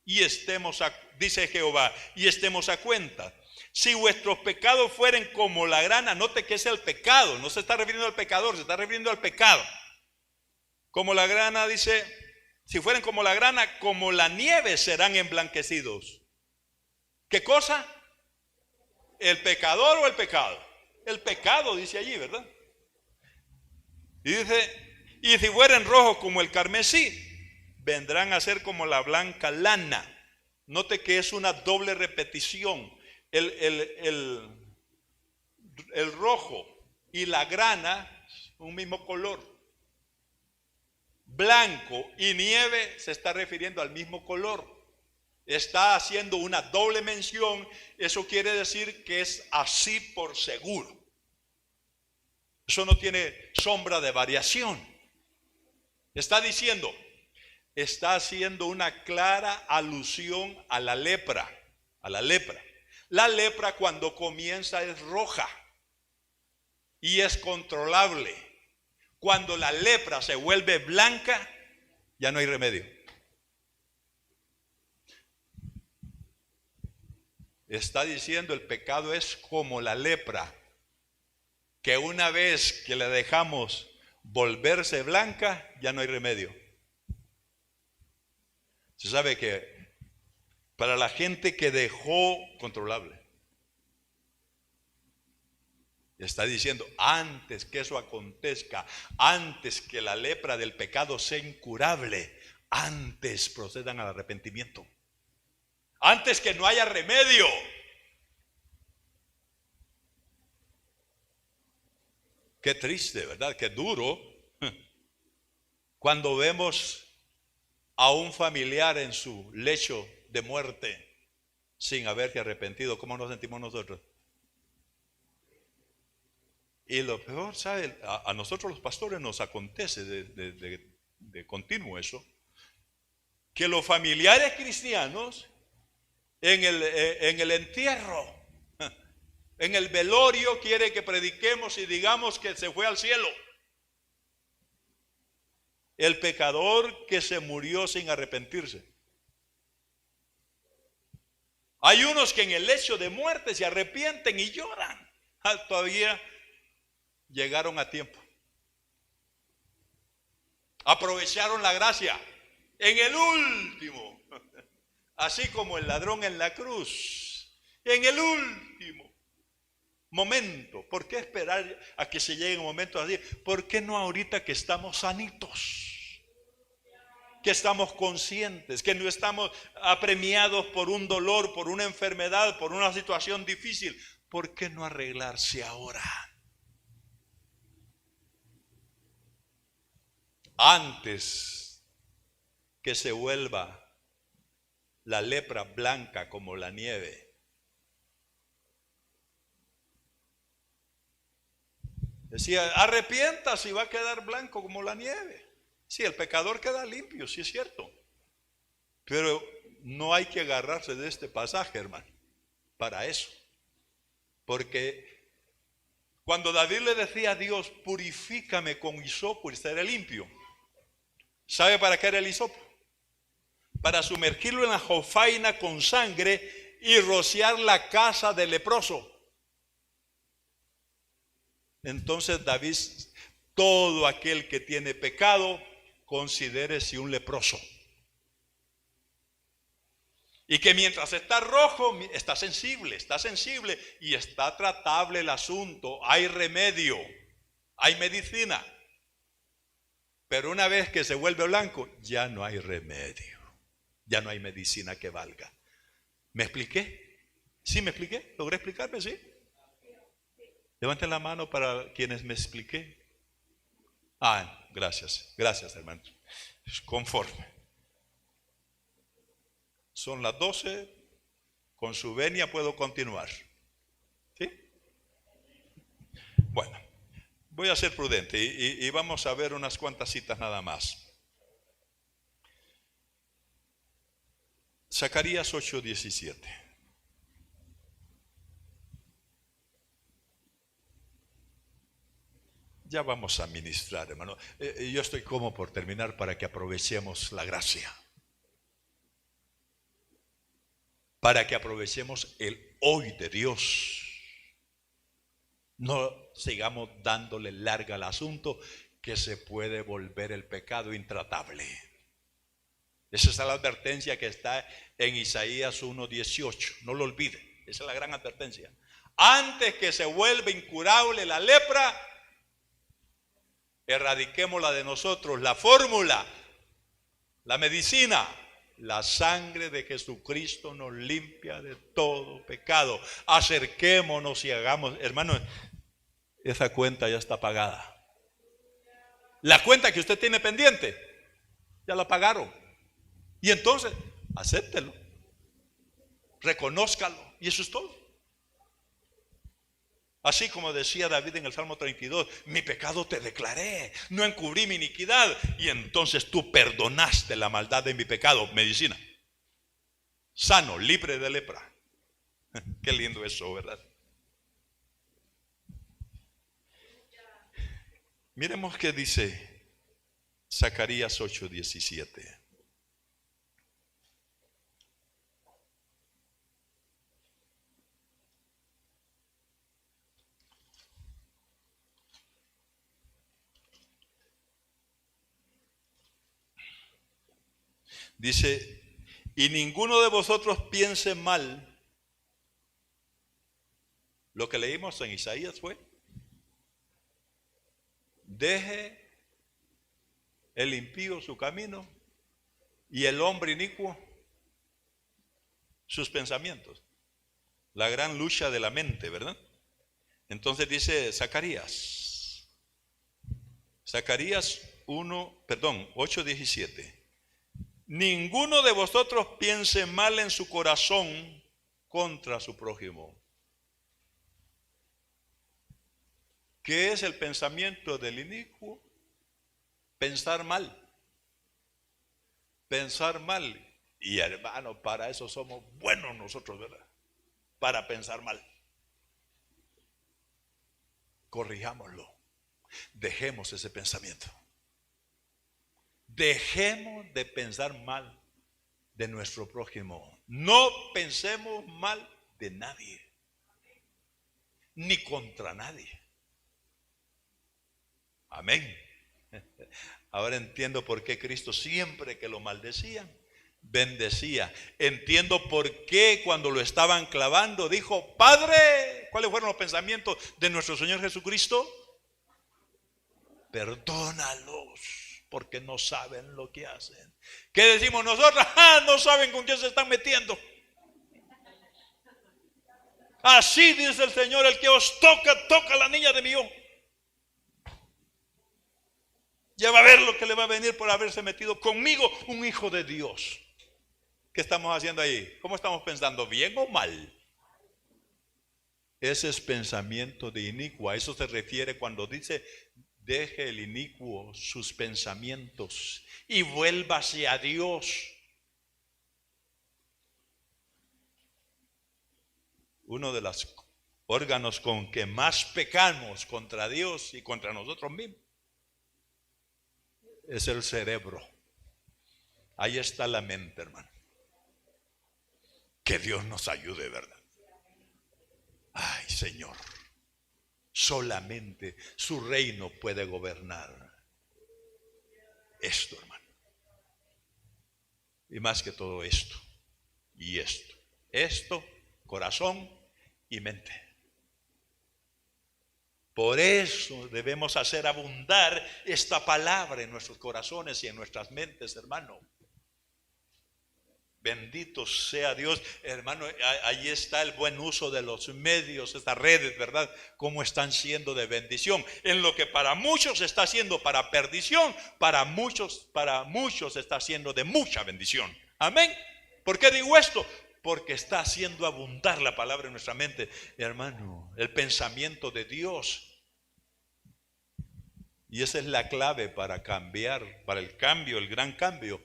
y estemos dice Jehová, y estemos a cuenta. Si vuestros pecados fueren como la grana, note que es el pecado, no se está refiriendo al pecador, se está refiriendo al pecado. Como la grana, dice, si fueren como la grana, como la nieve serán emblanquecidos. ¿Qué cosa? ¿El pecador o el pecado? El pecado, dice allí, ¿verdad? Y dice, y si fueren rojos como el carmesí, vendrán a ser como la blanca lana. Note que es una doble repetición. El rojo y la grana, un mismo color. Blanco y nieve se está refiriendo al mismo color. Está haciendo una doble mención. Eso quiere decir que es así por seguro. Eso no tiene sombra de variación. Está diciendo, está haciendo una clara alusión a la lepra. A la lepra. La lepra cuando comienza es roja y es controlable. Cuando la lepra se vuelve blanca, ya no hay remedio. Está diciendo el pecado es como la lepra, que una vez que le dejamos volverse blanca, ya no hay remedio. Se sabe que para la gente que dejó controlable, está diciendo, antes que eso acontezca, antes que la lepra del pecado sea incurable, antes procedan al arrepentimiento. Antes que no haya remedio. Qué triste, ¿verdad? Qué duro cuando vemos a un familiar en su lecho de muerte sin haberse arrepentido. ¿Cómo nos sentimos nosotros? Y lo peor, ¿sabe? A nosotros los pastores nos acontece de continuo eso, que los familiares cristianos en el entierro, en el velorio, quiere que prediquemos y digamos que se fue al cielo. El pecador que se murió sin arrepentirse. Hay unos que en el lecho de muerte se arrepienten y lloran. Todavía llegaron a tiempo. Aprovecharon la gracia en el último, así como el ladrón en la cruz, en el último momento. ¿Por qué esperar a que se lleguen momentos así? ¿Por qué no ahorita que estamos sanitos? Que estamos conscientes, que no estamos apremiados por un dolor, por una enfermedad, por una situación difícil. ¿Por qué no arreglarse ahora? Antes que se vuelva la lepra blanca como la nieve. Decía, arrepiéntase y va a quedar blanco como la nieve. Sí, el pecador queda limpio, sí es cierto. Pero no hay que agarrarse de este pasaje, hermano, para eso. Porque cuando David le decía a Dios, purifícame con hisopo y estaré limpio. ¿Sabe para qué era el hisopo? Para sumergirlo en la jofaina con sangre y rociar la casa del leproso. Entonces David, todo aquel que tiene pecado, considérese un leproso. Y que mientras está rojo, está sensible y está tratable el asunto. Hay remedio, hay medicina. Pero una vez que se vuelve blanco, ya no hay remedio. Ya no hay medicina que valga. ¿Me expliqué? ¿Sí me expliqué? ¿Logré explicarme? ¿Sí? Levanten la mano para quienes me expliqué. Gracias. Gracias, hermano. Conforme. Son las 12. Con su venia puedo continuar. ¿Sí? Bueno, voy a ser prudente y vamos a ver unas cuantas citas nada más. Zacarías 8:17. Ya vamos a ministrar, hermano. Yo estoy como por terminar para que aprovechemos la gracia. para que aprovechemos el hoy de Dios. No sigamos dándole larga al asunto, que se puede volver el pecado intratable. Esa es la advertencia que está en Isaías 1:18. No lo olvide. Esa es la gran advertencia. Antes que se vuelva incurable la lepra, erradiquémosla de nosotros. La fórmula, la medicina, la sangre de Jesucristo nos limpia de todo pecado. Acerquémonos y hagamos, hermano, esa cuenta ya está pagada. La cuenta que usted tiene pendiente, ya la pagaron. Y entonces, acéptelo, reconózcalo, y eso es todo. Así como decía David en el Salmo 32, mi pecado te declaré, no encubrí mi iniquidad, y entonces tú perdonaste la maldad de mi pecado. Medicina, sano, libre de lepra. Qué lindo eso, ¿verdad? Miremos qué dice Zacarías 8:17. Dice, y ninguno de vosotros piense mal. Lo que leímos en Isaías fue, deje el impío su camino y el hombre inicuo sus pensamientos. La gran lucha de la mente, ¿verdad? Entonces dice Zacarías 8:17. Ninguno de vosotros piense mal en su corazón contra su prójimo. ¿Qué es el pensamiento del inicuo? Pensar mal. Pensar mal. Y hermano, para eso somos buenos nosotros, ¿verdad? Para pensar mal. Corrijámoslo. Dejemos ese pensamiento. Dejemos de pensar mal de nuestro prójimo. No pensemos mal de nadie, ni contra nadie. Amén. Ahora entiendo por qué Cristo siempre que lo maldecían, bendecía. Entiendo por qué cuando lo estaban clavando dijo, Padre, ¿cuáles fueron los pensamientos de nuestro Señor Jesucristo? Perdónalos, porque no saben lo que hacen. ¿Qué decimos nosotros? No saben con quién se están metiendo. Así dice el Señor, el que os toca, toca a la niña de mi ojo. Ya va a ver lo que le va a venir por haberse metido conmigo, un hijo de Dios. ¿Qué estamos haciendo ahí? ¿Cómo estamos pensando? ¿Bien o mal? Ese es pensamiento de inicuo. A eso se refiere cuando dice, deje el inicuo sus pensamientos y vuélvase a Dios. Uno de los órganos con que más pecamos contra Dios y contra nosotros mismos es el cerebro. Ahí está la mente, hermano. Que Dios nos ayude, ¿verdad? Ay, Señor, solamente su reino puede gobernar esto, hermano. Y más que todo esto, y esto, corazón y mente. Por eso debemos hacer abundar esta palabra en nuestros corazones y en nuestras mentes, hermano. Bendito sea Dios, hermano. Ahí está el buen uso de los medios, estas redes, ¿verdad? Cómo están siendo de bendición. En lo que para muchos está siendo para perdición, para muchos está siendo de mucha bendición. Amén. ¿Por qué digo esto? Porque está haciendo abundar la palabra en nuestra mente, hermano. El pensamiento de Dios. Y esa es la clave para cambiar, para el cambio, el gran cambio.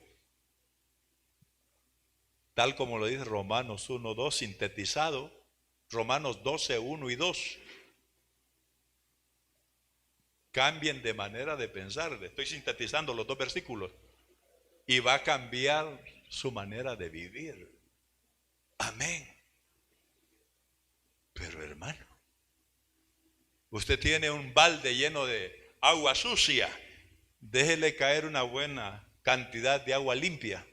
Tal como lo dice Romanos 1:2, sintetizado, Romanos 12:1 y 2. Cambien de manera de pensar. Estoy sintetizando los dos versículos. Y va a cambiar su manera de vivir. Amén. Pero hermano, usted tiene un balde lleno de agua sucia, déjele caer una buena cantidad de agua limpia.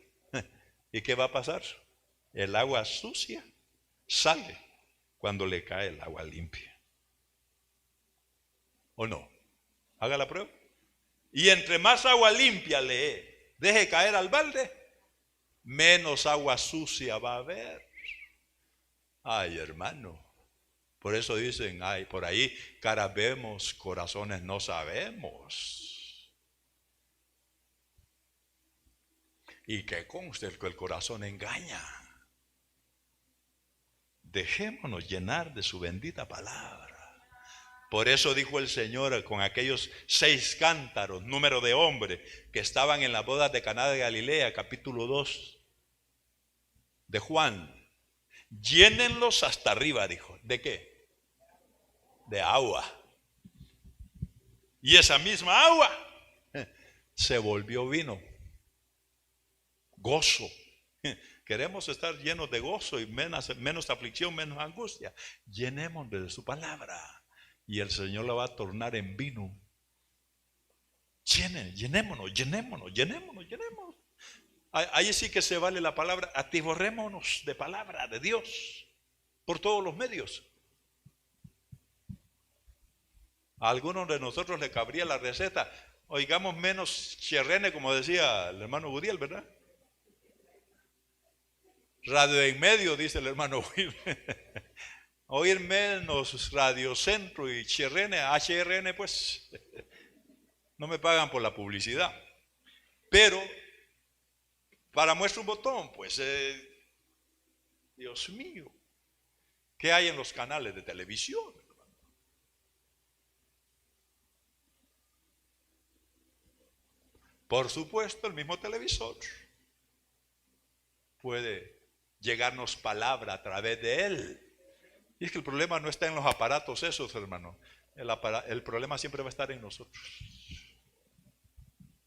¿Y qué va a pasar? El agua sucia sale cuando le cae el agua limpia. ¿O no? Haga la prueba. Y entre más agua limpia le deje caer al balde, menos agua sucia va a haber. Ay, hermano. Por eso dicen, ay, por ahí caras vemos, corazones no sabemos. Y que conste que el corazón engaña. Dejémonos llenar de su bendita palabra. Por eso dijo el Señor con aquellos 6 cántaros, número de hombres, que estaban en las bodas de Caná de Galilea, capítulo 2 de Juan. Llénenlos hasta arriba, dijo. ¿De qué? De agua. Y esa misma agua se volvió vino. Gozo. Queremos estar llenos de gozo y menos aflicción, menos angustia. Llenémonos de su palabra. Y el Señor la va a tornar en vino. Llenémonos. Ahí sí que se vale la palabra. Atiborrémonos de palabra de Dios por todos los medios. A algunos de nosotros le cabría la receta. Oigamos menos cherrene, como decía el hermano Gudiel, ¿verdad? Radio en medio, dice el hermano Will. Oír menos Radio Centro y cherrene, HRN, pues no me pagan por la publicidad. Pero para muestra un botón, pues Dios mío, ¿qué hay en los canales de televisión? Por supuesto, el mismo televisor puede llegarnos palabra a través de él. Y es que el problema no está en los aparatos esos, hermano. El problema siempre va a estar en nosotros,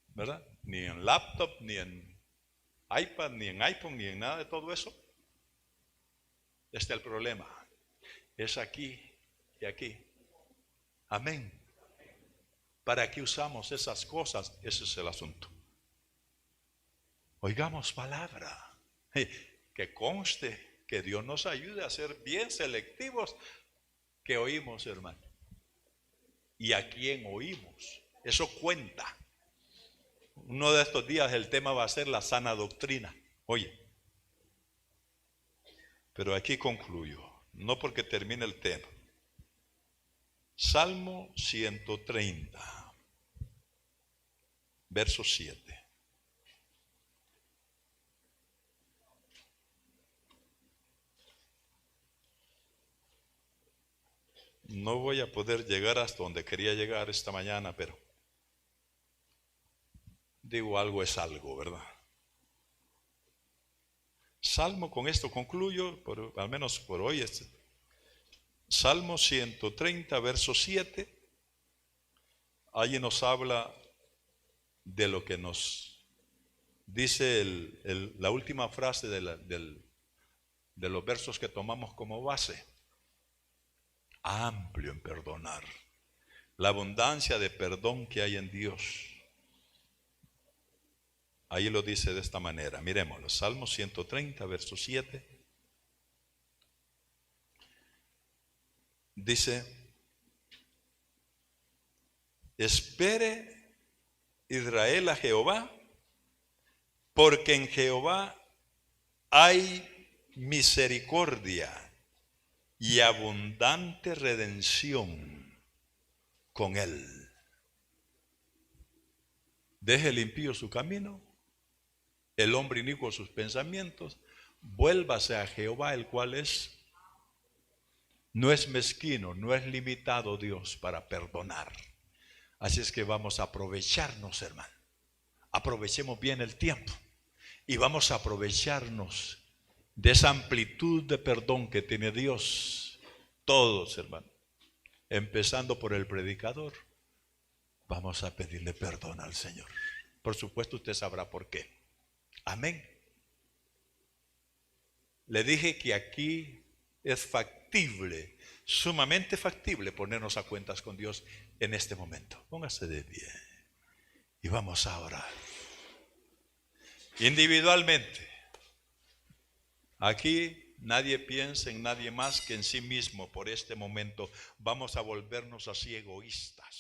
¿verdad? Ni en laptop, ni en iPad, ni en iPhone, ni en nada de todo eso. Está el problema. Es aquí y aquí. Amén. ¿Para qué usamos esas cosas? Ese es el asunto. Oigamos palabra. Que conste que Dios nos ayude a ser bien selectivos que oímos, hermano. Y a quién oímos. Eso cuenta. Uno de estos días el tema va a ser la sana doctrina. Oye, pero aquí concluyo, no porque termine el tema. Salmo 130, verso 7. No voy a poder llegar hasta donde quería llegar esta mañana, pero digo, algo es algo, ¿verdad? Salmo, con esto concluyo, al menos por hoy. Salmo 130, verso 7. Allí nos habla de lo que nos dice la última frase de los versos que tomamos como base. Amplio en perdonar. La abundancia de perdón que hay en Dios. Ahí lo dice de esta manera. Miremoslo. Salmo 130, verso 7. Dice: espere Israel a Jehová, porque en Jehová hay misericordia y abundante redención con él. Deje el impío su camino, el hombre inicuo sus pensamientos, vuélvase a Jehová, el cual no es mezquino, no es limitado Dios para perdonar. Así es que vamos a aprovecharnos, hermano. Aprovechemos bien el tiempo y vamos a aprovecharnos de esa amplitud de perdón que tiene Dios. Todos, hermano, empezando por el predicador, vamos a pedirle perdón al Señor. Por supuesto, usted sabrá por qué. Amén. Le dije que aquí es factible, sumamente factible, ponernos a cuentas con Dios en este momento. Póngase de pie y vamos a orar. Individualmente. Aquí nadie piensa en nadie más que en sí mismo por este momento. Vamos a volvernos así egoístas.